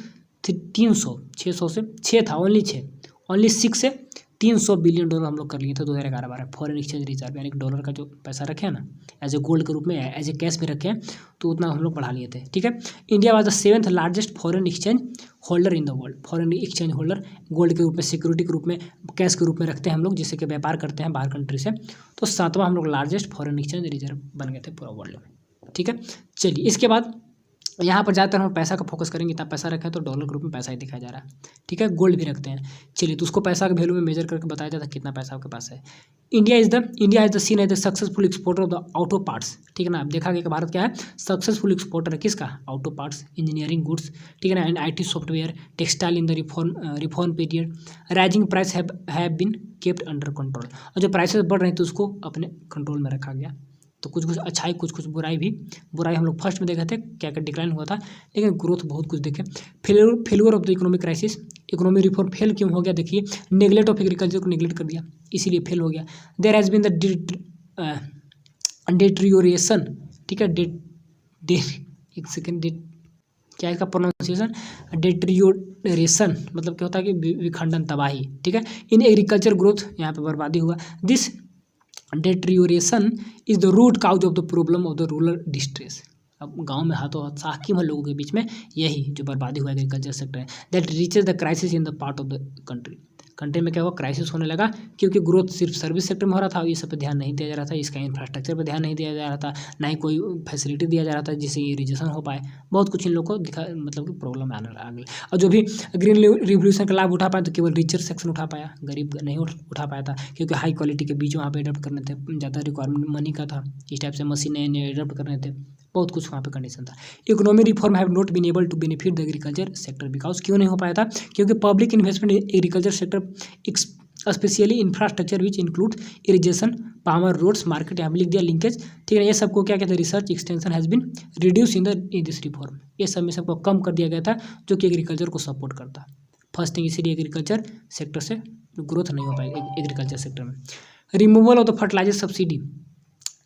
600 से 6 था, ओनली 6 से $300 बिलियन हम लोग कर लिए थे 2011-12। फॉरेन एक्सचेंज रिजर्व यानी कि डॉलर का जो पैसा रखे हैं ना, एज ए गोल्ड के रूप में, एज ए कैश में रखे हैं, तो उतना हम लोग बढ़ा लिए थे, ठीक है। India was the 7th largest foreign exchange holder in the world, foreign exchange holder, gold के रूप में, सिक्योरिटी के रूप में, कैश के रूप में रखते हैं हम लोग, जिससे कि व्यापार करते हैं बाहर कंट्री से, तो 7वां हम लोग लार्जेस्ट फॉरेन एक्सचेंज रिजर्व बन गए थे पूरा वर्ल्ड में, ठीक है। चलिए इसके बाद यहाँ पर ज़्यादातर हम पैसा का फोकस करेंगे, इतना पैसा रखें तो डॉलर के रूप में पैसा ही दिखाया जा रहा है, ठीक है। गोल्ड भी रखते हैं, चलिए तो उसको पैसा के वैल्यू में मेजर करके बताया जाता है कितना पैसा आपके पास है। India is the seen as the successful exporter of the auto parts, ठीक है ना। अब देखा गया कि भारत क्या है, सक्सेसफुल एक्सपोर्टर है किसका, ऑटो पार्ट्स, इंजीनियरिंग गुड्स, ठीक है ना, and IT software, textile in the reform period. Rising price have been kept under control, और जो प्राइसेस बढ़ रहे हैं तो उसको अपने कंट्रोल में रखा गया। तो कुछ कुछ अच्छाई, कुछ कुछ बुराई हम लोग फर्स्ट में देखे थे, क्या क्या डिक्लाइन हुआ था, लेकिन ग्रोथ बहुत कुछ देखे। Failure of the economic crisis, economy reform fail क्यों हो गया, देखिए नेगलेक्ट ऑफ एग्रीकल्चर को नेगलेक्ट कर दिया, इसीलिए फेल हो गया। There has been the deterioration, ठीक है, एक सेकेंड, क्या इसका प्रोनाउंसिएशन, डिटेरियोरेशन मतलब क्या होता है कि विखंडन, तबाही, ठीक है। इन एग्रीकल्चर ग्रोथ, यहाँ पे बर्बादी हुआ। This deterioration is the root cause of the problem of the rural distress, अब गांव में हाथों हाथ साकिम है लोगों के बीच में, यही जो बर्बादी हुआ एग्रीकल्चर सेक्टर है। That reaches the crisis in the part of the country में क्या हुआ, क्राइसिस होने लगा, क्योंकि ग्रोथ सिर्फ सर्विस सेक्टर में हो रहा था, ये सब पे ध्यान नहीं दिया जा रहा था, इसका इंफ्रास्ट्रक्चर पे ध्यान नहीं दिया जा रहा था, ना ही कोई फैसिलिटी दिया जा रहा था जिससे इरिगेशन हो पाए, बहुत कुछ इन लोगों को दिखा, मतलब कि प्रॉब्लम आने लगा। और जो भी ग्रीन रिवोल्यूशन का लाभ उठा पाया तो केवल रिचर सेक्शन उठा पाया, गरीब नहीं उठा पाया था, क्योंकि हाई क्वालिटी के बीज वहाँ पे एडप्ट करने थे, ज़्यादा रिक्वायरमेंट मनी का था, इस टाइप से मशीन नए एडप्ट करने थे, बहुत कुछ वहाँ पे कंडीशन था। Economy reform have not been able to benefit the agriculture sector because, क्यों नहीं हो पाया था, क्योंकि public investment in agriculture sector specially infrastructure which include irrigation, power, roads, market, यहाँ लिख दिया लिंकेज, ठीक है। ये सबको क्या कहते हैं, research extension has been reduce in this reform, ये सब में सबको कम कर दिया गया था, जो कि एग्रीकल्चर को सपोर्ट करता। फर्स्ट थिंग, इसीलिए एग्रीकल्चर सेक्टर से ग्रोथ नहीं हो पाएगी एग्रीकल्चर सेक्टर में। Removal of the fertiliser subsidy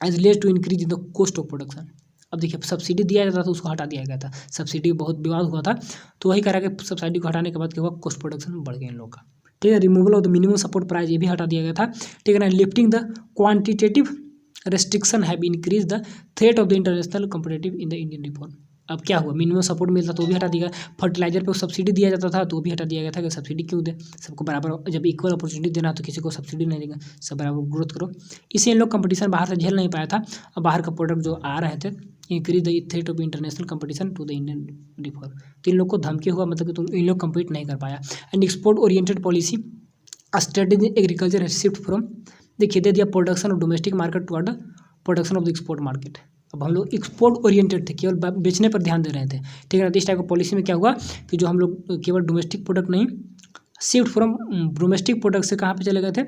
as led to increase in the cost of production, अब देखिए सब्सिडी दिया जाता था उसको हटा दिया गया था, सब्सिडी बहुत विवाद हुआ था, तो वही करा कि सब्सिडी को हटाने के बाद क्या हुआ, कॉस्ट प्रोडक्शन बढ़ गया इन लोग का, ठीक है। Removal of the minimum support price, ये भी हटा दिया गया था, ठीक है ना। Lifting the quantitative restriction have increase the threat of the international competitive in the Indian reform. अब क्या हुआ, मिनिमम सपोर्ट मिलता तो भी हटा दिया, फर्टिलाइजर पे सब्सिडी दिया जाता था तो भी हटा दिया गया था कि सब्सिडी क्यों दे, सबको बराबर, जब इक्वल अपॉर्चुनिटी देना तो किसी को सब्सिडी नहीं देगा, सब बराबर ग्रोथ करो। इसे इन लोग कंपटीशन बाहर से झेल नहीं पाया था, और बाहर का प्रोडक्ट जो आ रहे थे, increase the threat of international competition to the Indian reform, तो इन लोग को धमकी हुआ, मतलब कि इन लोग कम्पीट नहीं कर पाया। And export oriented policy strategy agriculture है शिफ्ट फ्रॉम, देखिए दे दिया production of domestic market toward production of the export market. अब हम लोग एक्सपोर्ट ओरिएंटेड थे, केवल बेचने पर ध्यान दे रहे थे, ठीक है ना। इस टाइप का पॉलिसी में क्या हुआ कि जो हम लोग केवल डोमेस्टिक प्रोडक्ट नहीं, शिफ्ट फ्रॉम डोमेस्टिक प्रोडक्ट से कहाँ पे चले गए थे,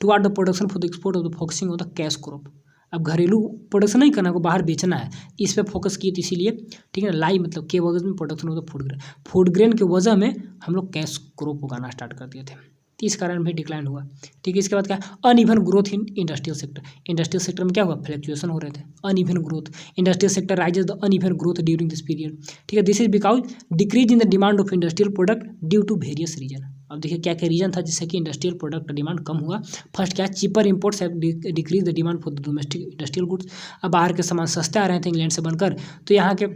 toward the production for the export of the focusing on the cash crop. अब घरेलू प्रोडक्शन नहीं करना, को बाहर बेचना है, इस पे फोकस किए, तो इसीलिए ठीक है ना। लाई मतलब के वजह में production of the food grain के वजह में हम लोग कैश क्रॉप उगाना स्टार्ट कर दिए थे, तो इस कारण भी डिक्लाइन हुआ। ठीक है, इसके बाद क्या, uneven growth in industrial sector. Industrial sector में क्या हुआ, फ्लक्चुएशन हो रहे थे, uneven growth. Industrial sector raises the uneven growth during this period. ठीक है, this is because decrease in the demand of industrial product due to various reason. अब देखिए क्या क्या रीजन था जिससे कि इंडस्ट्रियल प्रोडक्ट का डिमांड कम हुआ। फर्स्ट क्या, cheaper imports have decrease the demand for the domestic industrial goods. अब बाहर के सामान सस्ते आ रहे थे इंग्लैंड से बनकर, तो यहाँ के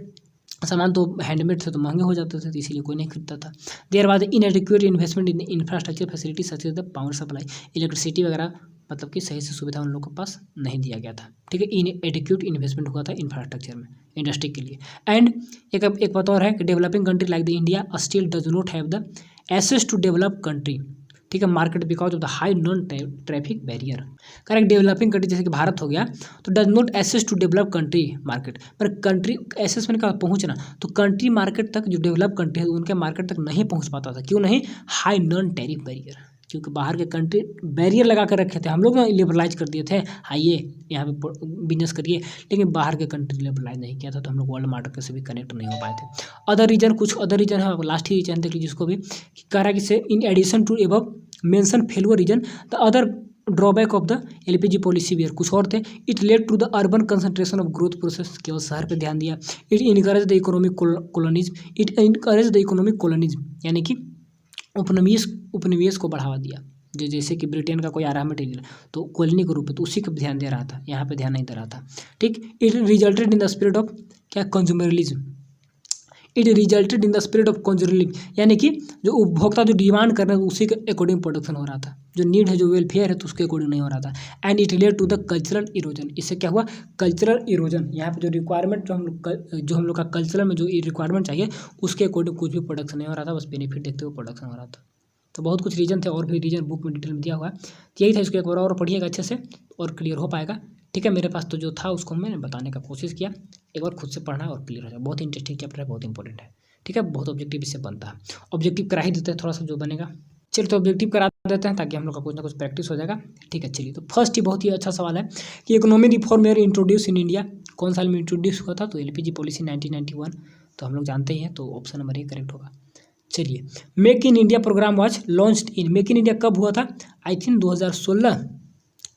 सामान तो हैंडमेड थे तो महंगे हो जाते थे, तो इसीलिए कोई नहीं खरीदता था। देर बाद inadequate investment in infrastructure facility such as the power supply. Electricity वगैरह मतलब कि सही से सुविधा उन लोगों के पास नहीं दिया गया था। ठीक है, इनएडिक्वेट इन्वेस्टमेंट हुआ था इंफ्रास्ट्रक्चर में इंडस्ट्री के लिए। एंड एक बात और है कि developing country like the India still does not have the access to develop country. ठीक है, market because of the high non traffic barrier. Correct, developing country जैसे कि भारत हो गया, तो does not access to develop country market, पर कंट्री एक्सेस में का पहुंचना, तो कंट्री मार्केट तक जो डेवलप कंट्री है उनके मार्केट तक नहीं पहुंच पाता था। क्यों नहीं, हाई नॉन टैरिफ बैरियर, क्योंकि बाहर के कंट्री बैरियर लगा कर रखे थे। हम लोग लिबरलाइज कर दिए थे, आइए यहाँ पे बिजनेस करिए, लेकिन बाहर के कंट्री लिबरलाइज नहीं किया था, तो हम लोग वर्ल्ड मार्केट से भी कनेक्ट नहीं हो पाए थे। अदर रीजन, कुछ अदर रीजन है, लास्ट ही रीजन देख लीजिए जिसको भी कह रहा है कि in addition to above mention failure reason the other drawback of the LPG policy भी कुछ और थे। It led to the urban concentration of growth process, केवल शहर पे ध्यान दिया। It encourage the economic colonialism, it encourage the economic colonialism, यानी कि उपनिवेश को बढ़ावा दिया। जो जैसे कि ब्रिटेन का कोई आ रहा है मटेरियल तो कॉलोनी के रूप में, तो उसी का ध्यान दे रहा था, यहाँ पे ध्यान नहीं दे रहा था। ठीक, it resulted in the spirit of क्या, consumerism. It resulted in the spirit of consumerism, यानी कि जो उपभोक्ता जो डिमांड कर रहे हैं उसी के अकॉर्डिंग प्रोडक्शन हो रहा था, जो नीड है जो वेलफेयर है तो उसके अकॉर्डिंग नहीं हो रहा था। And it relate to the cultural erosion, इससे क्या हुआ, कल्चरल इरोजन। यहाँ पे जो रिक्वायरमेंट जो हम लोग का कल्चरल में जो रिक्वायरमेंट चाहिए उसके अकॉर्डिंग कुछ भी प्रोडक्शन नहीं हो रहा था, बस बेनिफिट देखते हुए प्रोडक्शन हो रहा था। तो बहुत कुछ रीजन थे, और भी रीजन बुक में डिटेल में दिया हुआ है। तो यही था, इसको एक बार और पढ़िएगा अच्छे से और क्लियर हो पाएगा। ठीक है, मेरे पास तो जो था उसको मैंने बताने का कोशिश किया, एक बार खुद से पढ़ना है और क्लियर हो जाए। बहुत इंटरेस्टिंग चैप्टर है, बहुत इंपॉर्टेंट है। ठीक है, बहुत ऑब्जेक्टिव इससे बनता है, ऑब्जेक्टिव करा ही देते हैं थोड़ा सा जो बनेगा। चलिए तो ऑब्जेक्टिव करा देते हैं ताकि हम लोग का कुछ ना कुछ प्रैक्टिस हो जाएगा। ठीक है, चलिए तो फर्स्ट ही बहुत ही अच्छा सवाल है कि economy reform year introduce in India, कौन साल में इंट्रोड्यूस हुआ था, तो एलपीजी पॉलिसी 1991, तो हम लोग जानते ही हैं, तो ऑप्शन नंबर ए करेक्ट होगा। चलिए, make in India programme was launched in, make in India कब हुआ था, आई थिंक 2016,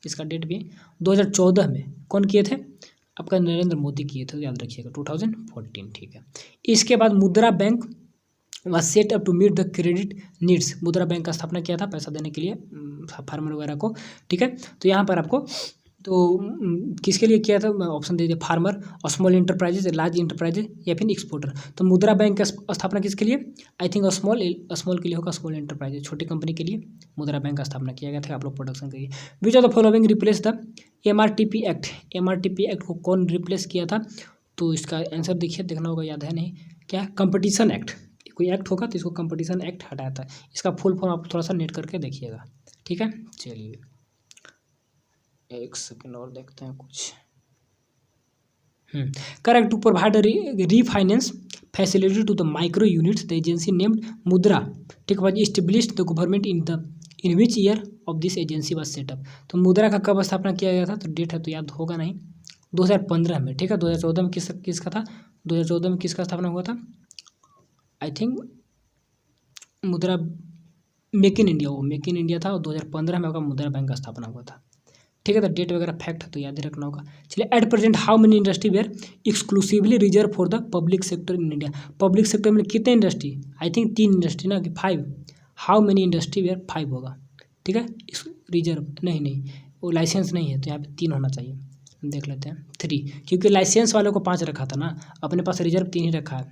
इसका डेट भी 2014 में कौन किए थे, आपका नरेंद्र मोदी किए थे, याद रखिएगा 2014। ठीक है, इसके बाद Mudra bank was set up to meet the credit needs, Mudra bank का स्थापना किया था पैसा देने के लिए फार्मर वगैरह को। ठीक है, तो यहाँ पर आपको तो किसके लिए किया था, ऑप्शन दे दिया, farmer, small enterprises, large enterprises या फिर एक्सपोर्टर। तो मुद्रा बैंक का स्थापना किसके लिए, आई थिंक स्मॉल के लिए होगा, स्मॉल इंटरप्राइजेज, छोटी कंपनी के लिए मुद्रा बैंक का स्थापना किया गया था, आप लोग प्रोडक्शन के लिए। Which of the following replace the MRTP act, MRTP act को कौन रिप्लेस किया था, तो इसका आंसर देखिए, देखना होगा, याद है नहीं क्या, कंपटीशन एक्ट, कोई एक्ट होगा तो इसको कंपटीशन एक्ट हटाया था। इसका फुल फॉर्म आप थोड़ा सा नेट करके देखिएगा। ठीक है, चलिए एक सेकंड और देखते हैं कुछ। Correct, to provide refinance facility to the micro units the agency named Mudra. ठीक है, established the government in which year of this agency was setup, तो मुद्रा का कब स्थापना किया गया था, तो डेट है तो याद होगा नहीं, 2015 में। ठीक है, 2014 में किसका था, 2014 में किसका स्थापना हुआ था, आई थिंक मुद्रा मेक इन इंडिया, वो मेक इन इंडिया था, और 2015 में होगा मुद्रा बैंक का स्थापना हुआ था। ठीक है, तो डेट वगैरह फैक्ट है तो याद ही रखना होगा। चलिए, at present how many industry were exclusively reserve for the public sector in India, public sector में कितने इंडस्ट्री, आई थिंक 3 इंडस्ट्री ना कि 5, हाउ मेनी इंडस्ट्री वेयर 5 होगा। ठीक है, इस रिजर्व नहीं वो लाइसेंस नहीं है, तो यहाँ पे 3 होना चाहिए, देख लेते हैं 3, क्योंकि लाइसेंस वालों को 5 रखा था ना, अपने पास रिजर्व 3 ही रखा है।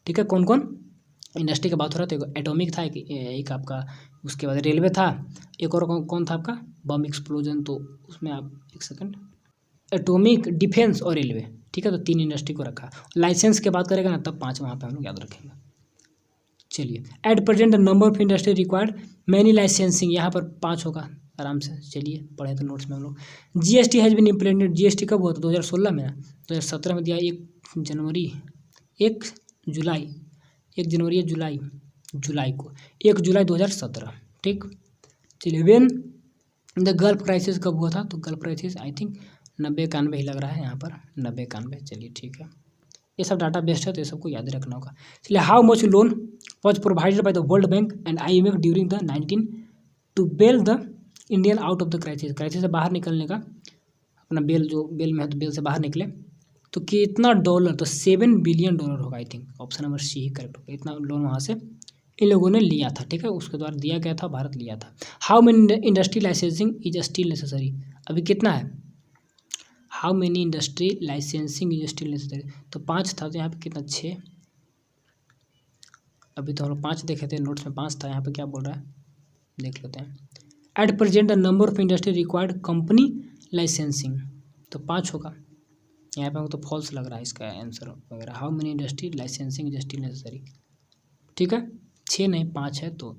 ठीक है, कौन कौन इंडस्ट्री की बात हो रहा था, एटॉमिक था एक आपका, उसके बाद रेलवे था, एक और कौन था आपका, बम एक्सप्लोजन, तो उसमें आप एक सेकंड, एटॉमिक, डिफेंस और रेलवे। ठीक है, तो 3 इंडस्ट्री को रखा। लाइसेंस की बात करेगा ना तब 5 वहाँ पे हम लोग याद रखेंगे। चलिए, at present the number of industry required many licensing, यहाँ पर 5 होगा आराम से। चलिए, पढ़े तो नोट्स में हम लोग। GST has been implemented, GST कब हुआ था, 2016 में ना, 2017 में दिया, 1 जनवरी या जुलाई, जुलाई को, 1 जुलाई 2017। ठीक, चलिए वेन द गल्फ क्राइसिस कब हुआ था, तो गल्फ क्राइसिस आई थिंक 90-91 ही लग रहा है यहाँ पर, 90-91। चलिए ठीक है, ये सब डाटा बेस्ड है तो ये सबको याद रखना होगा। चलिए how much loan was provided by the World Bank and IMF during the 19 to bail the Indian out of the crisis, crisis से बाहर निकलने का अपना बेल, जो बेल में है तो बेल से बाहर निकले, तो कितना डॉलर, तो $7 बिलियन होगा I think, option number C ही करेक्ट होगा। इतना लोन वहाँ से इन लोगों ने लिया था। ठीक है, उसके द्वारा दिया गया था, भारत लिया था। How many industry licensing is still necessary, अभी कितना है, how many industry licensing is still necessary, तो 5 था, तो यहाँ पे कितना 6, अभी तो हम लोग 5 देखे थे, नोट्स में 5 था, यहाँ पे क्या बोल रहा है देख लेते हैं। At present the number of industry required company licensing, तो 5 होगा, यहाँ पे हमको तो फॉल्स लग रहा है इसका आंसर वगैरह। How many industry licensing is still necessary, ठीक है 6 नहीं 5 है, तो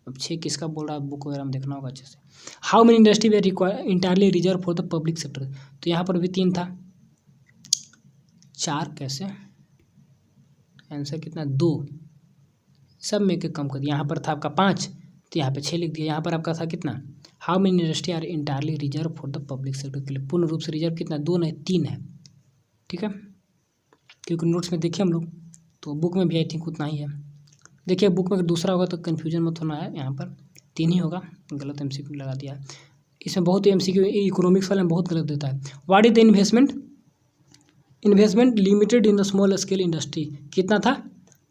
अब 6 किसका बोल रहा है, बुक वगैरह में देखना होगा अच्छे से। How many industry way require entirely reserve for the public sector, तो यहाँ पर भी 3 था, 4 कैसे, आंसर कितना 2, सब में के कम कर दिया, यहाँ पर था आपका 5, तो यहाँ पे 6 लिख दिया। यहाँ पर आपका था कितना, how many industry are entirely reserve for the public sector, के लिए पूर्ण रूप से रिजर्व कितना, 2 नहीं 3 है। ठीक है, क्योंकि नोट्स में देखिए हम लोग, तो बुक में भी आई थिंक उतना ही है। देखिए बुक में अगर दूसरा होगा तो कन्फ्यूजन मत होना है, यहाँ पर 3 ही होगा, गलत MCQ लगा दिया है। इसमें बहुत ही MCQ इकोनॉमिक्स वाले में बहुत गलत देता है। What is the investment limited in the small scale industry, कितना था,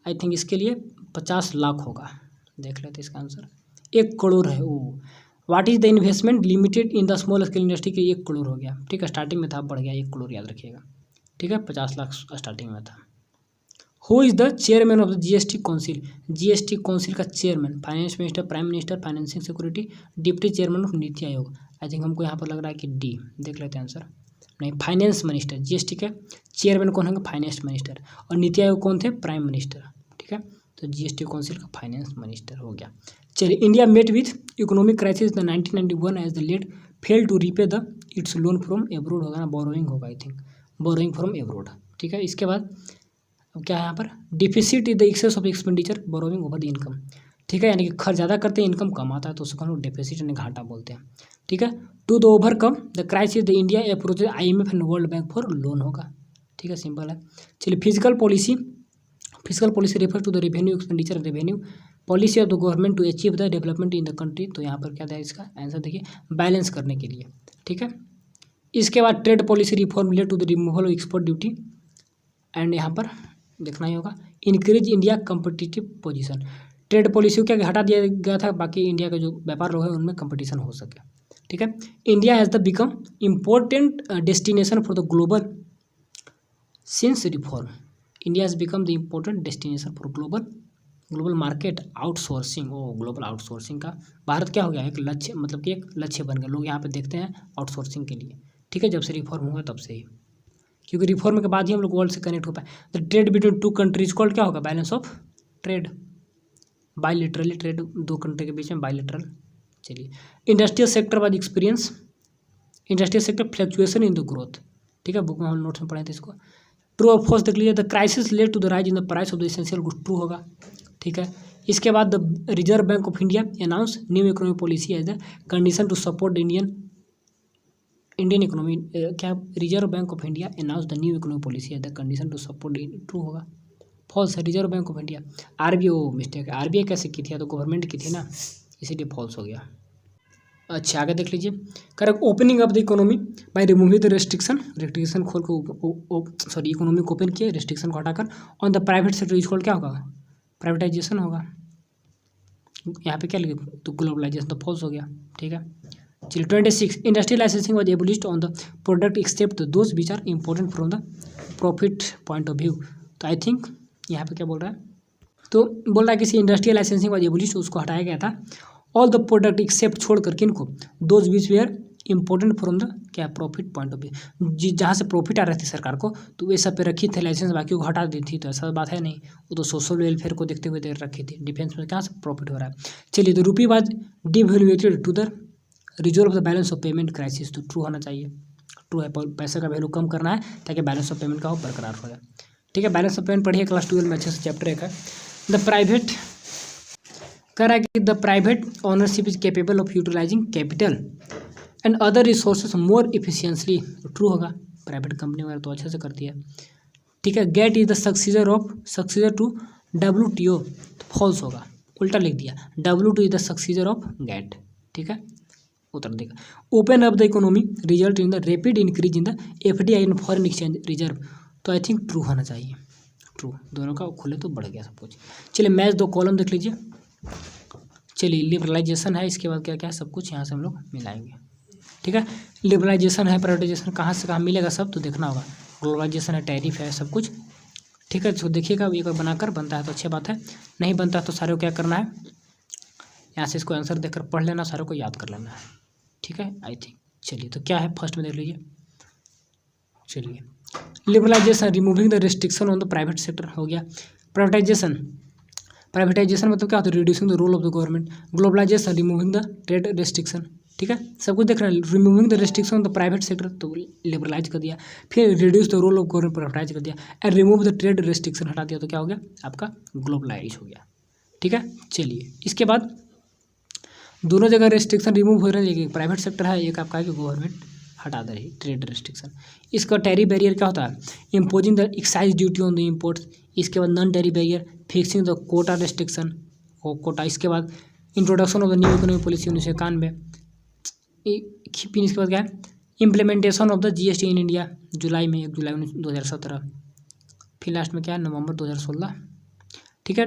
आई थिंक इसके लिए 50 लाख होगा, देख लेते इसका आंसर, 1 करोड़ है। Oh what is the investment limited in the small scale industry के 1 करोड़ हो गया। ठीक है, स्टार्टिंग में था, बढ़ गया 1 करोड़, याद रखिएगा। ठीक है, 50 लाख स्टार्टिंग में था। Who is the chairman of the GST council, GST council का chairman, finance minister, prime minister, financing security, deputy chairman of Niti Aayog. I think हमको यहाँ पर लग रहा है कि डी, देख लेते हैं आंसर, नहीं फाइनेंस मिनिस्टर, GST के चेयरमैन कौन होंगे, फाइनेंस मिनिस्टर, और नीति आयोग कौन थे, प्राइम मिनिस्टर। ठीक है, तो GST काउंसिल का फाइनेंस मिनिस्टर हो गया। चलिए India met with economic crisis the 1991 as the let fail to repay the its loan from abroad, होगा ना, बोरोइंग होगा I think, borrowing from abroad. ठीक है, इसके बाद अब क्या है यहाँ पर, deficit is the excess of expenditure borrowing over the income. ठीक है, यानी कि खर्च ज़्यादा करते हैं, इनकम कम आता है, तो उसको हम लोग डिफिसिट यानी घाटा बोलते हैं। ठीक है, to the overcome the crisis the India approaches IMF and world bank for loan होगा। ठीक है, सिंपल है। चलिए physical policy refer to the revenue expenditure revenue policy of the government to achieve the development in the country, तो यहाँ पर क्या था इसका आंसर, देखिए बैलेंस करने के लिए। ठीक है, इसके बाद trade policy reform related to the removal of export duty, and यहाँ पर देखना ही होगा increase India competitive position, trade policy को क्या हटा दिया गया था, बाकी इंडिया के जो व्यापार लोग हैं उनमें कंपटीशन हो सके। ठीक है, India has the become important destination for the global since reform, India has become the important destination for global market outsourcing. Oh global outsourcing का भारत क्या हो गया, एक लक्ष्य, मतलब कि एक लक्ष्य बन गया, लोग यहाँ पे देखते हैं आउटसोर्सिंग के लिए। ठीक है, जब से रिफॉर्म हुआ तब से ही, क्योंकि रिफॉर्म के बाद ही हम लोग वर्ल्ड से कनेक्ट हो पाए। The trade between 2 countries called क्या होगा, balance of trade, bilaterally trade 2 country के बीच में बायलैटरल। चलिए industrial sector was experience, industrial sector fluctuation in the growth. ठीक है, बुक में हम नोट्स में पढ़े थे इसको। ट्रू और फॉल्स देख लीजिए, the crisis led to the rise in the price of the essential goods, true होगा। ठीक है, इसके बाद the Reserve Bank of India announce new economic policy as the condition to support the Indian economy, क्या Reserve Bank of India announce the new economic policy as the condition to support, true होगा। फॉल्स है, Reserve Bank of India, RBI mistake है, RBI कैसे की थी, तो गवर्नमेंट की थी ना, इसीलिए फॉल्स हो गया। अच्छा आगे देख लीजिए, correct opening of the economy by removing the restriction खोल को, सॉरी इकोनॉमी को ओपन किए, रेस्ट्रिक्शन को हटाकर, on the private sector is called, क्या होगा, प्राइवेटाइजेशन होगा। यहाँ पे क्या लिखे, तो ग्लोबलाइजेशन, तो फॉल्स हो गया। ठीक है, चलिए 26 industrial licensing was abolished on the product except those which are important from the profit point of view, तो आई थिंक यहाँ पे क्या बोल रहा है, तो बोल रहा है किसी इंडस्ट्रियल लाइसेंसिंग वाज एबोलिश्ड, उसको हटाया गया था। ऑल द प्रोडक्ट एक्सेप्ट छोड़ कर किनको, those which were important from the क्या प्रॉफिट पॉइंट ऑफ व्यू, जहाँ से प्रॉफिट आ रही थी सरकार को, तो वे सब पे रखी थे लाइसेंस, बाकी को हटा दी थी, तो ऐसा बात है नहीं, वो तो सोशल वेलफेयर को देखते हुए रखी थी। डिफेंस में कहाँ से प्रॉफिट हो रहा है। चलिए तो rupee was devaluated to the reserve of the balance of payment crisis, तो ट्रू होना चाहिए, ट्रू है, पैसे का वैल्यू कम करना है ताकि बैलेंस ऑफ पेमेंट का हो बरकरार हो जाए। ठीक है, बैलेंस ऑफ पेमेंट पढ़िए क्लास 12 में अच्छे से, चैप्टर 1 है। द प्राइवेट कह रहा है कि the private ownership is capable of utilising capital and other resources more efficiently. True होगा, प्राइवेट कंपनी वगैरह तो अच्छे से करती है। ठीक है, GATT is the successor to WTO, तो फॉल्स होगा, उल्टा लिख दिया, WTO is the successor of GATT. ठीक है, उत्तर देगा। Open up the economy result in the rapid increase in the FDI in foreign exchange reserve, तो आई थिंक ट्रू होना चाहिए, ट्रू, दोनों का खुले तो बढ़ गया सब कुछ। चलिए मैच 2 कॉलम देख लीजिए। चलिए लिबरलाइजेशन है, इसके बाद क्या क्या है सब कुछ यहाँ से हम लोग मिलाएंगे। ठीक है, लिबरलाइजेशन है, प्राइवेटाइजेशन कहाँ से कहाँ मिलेगा सब तो देखना होगा। ग्लोबलाइजेशन है, टैरिफ है, सब कुछ। ठीक है, तो देखिएगा एक बार बनाकर, बनता है तो अच्छी बात है, नहीं बनता है तो सारे को क्या करना है, यहाँ से इसको आंसर देखकर पढ़ लेना, सारे को याद कर लेना है। ठीक है, आई थिंक। चलिए तो क्या है फर्स्ट में देख लीजिए। चलिए liberalisation removing the restriction on the private sector हो गया। प्राइवेटाइजेशन मतलब क्या होता है, reducing the role of the government. Globalisation removing the trade restriction. ठीक है, सब कुछ देख रहे हैं, removing the restriction on the private sector तो लिबरलाइज कर दिया, फिर reduce the role of government privatise कर दिया, and remove the trade restriction हटा दिया, तो क्या हो गया आपका ग्लोबलाइज हो गया। ठीक है, चलिए इसके बाद दोनों जगह रिस्ट्रिक्शन रिमूव हो रहे हैं, एक प्राइवेट सेक्टर है, एक आपका है कि गवर्नमेंट हटा दे रही ट्रेड रिस्ट्रिक्शन। इसका टैरिफ बैरियर क्या होता है, imposing the excise duty on the imports. इसके बाद non tariff barrier, fixing the quota restriction quota. इसके बाद introduction of the new economic policy 1991। फिर इसके बाद क्या है, implementation of the GST in India जुलाई में 1 जुलाई 2017। फिर लास्ट में क्या है, नवंबर 2016। ठीक है,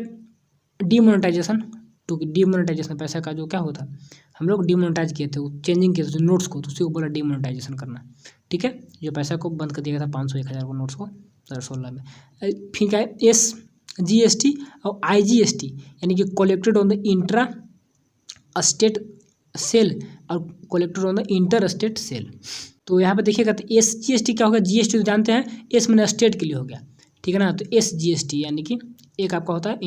डीमोनेटाइजेशन टू डीमोनेटाइजेशन पैसा का जो क्या होता है, हम लोग डीमोनेटाइज किए थे, चेंजिंग किए थे नोट्स को, तो उसी को बोला डीमोनेटाइजेशन करना। ठीक है, जो पैसा को बंद कर दिया गया था 500 1000 को नोट्स को 2016 में। फिर क्या है, SGST और IGST यानी कि collected on the intra state sale और collected on the inter state sale. तो यहाँ पे देखिएगा तो SGST क्या होगा, GST तो जानते हैं, S मैंने स्टेट के लिए हो गया। ठीक है ना, तो SGST यानी कि एक आपका होता है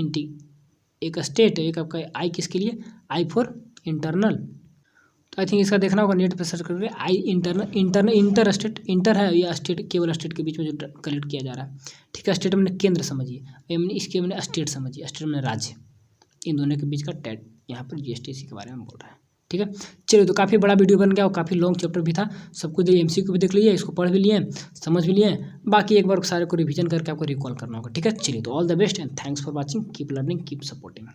एक स्टेट, एक आपका आई किसके लिए, आई फॉर इंटरनल। तो आई थिंक इसका देखना होगा, नेट पे सर्च करके आई इंटरनल इंटर स्टेट, इंटर है या स्टेट, केवल स्टेट के बीच में जो कलेक्ट किया जा रहा है। ठीक है, स्टेट मैंने केंद्र समझिए, इसके मैंने स्टेट समझिए, स्टेट मैंने राज्य, इन दोनों के बीच का टैट यहाँ पर GST के बारे में बोल रहा है। ठीक है, चलिए तो काफ़ी बड़ा वीडियो बन गया और काफ़ी लॉन्ग चैप्टर भी था, सब कुछ MCQ भी देख लीजिए, इसको पढ़ भी लिए, समझ भी लिए, बाकी एक बार सारे को रिवीजन करके आपको रिकॉल करना होगा। ठीक है, चलिए तो all the best and thanks for watching, keep learning, keep supporting.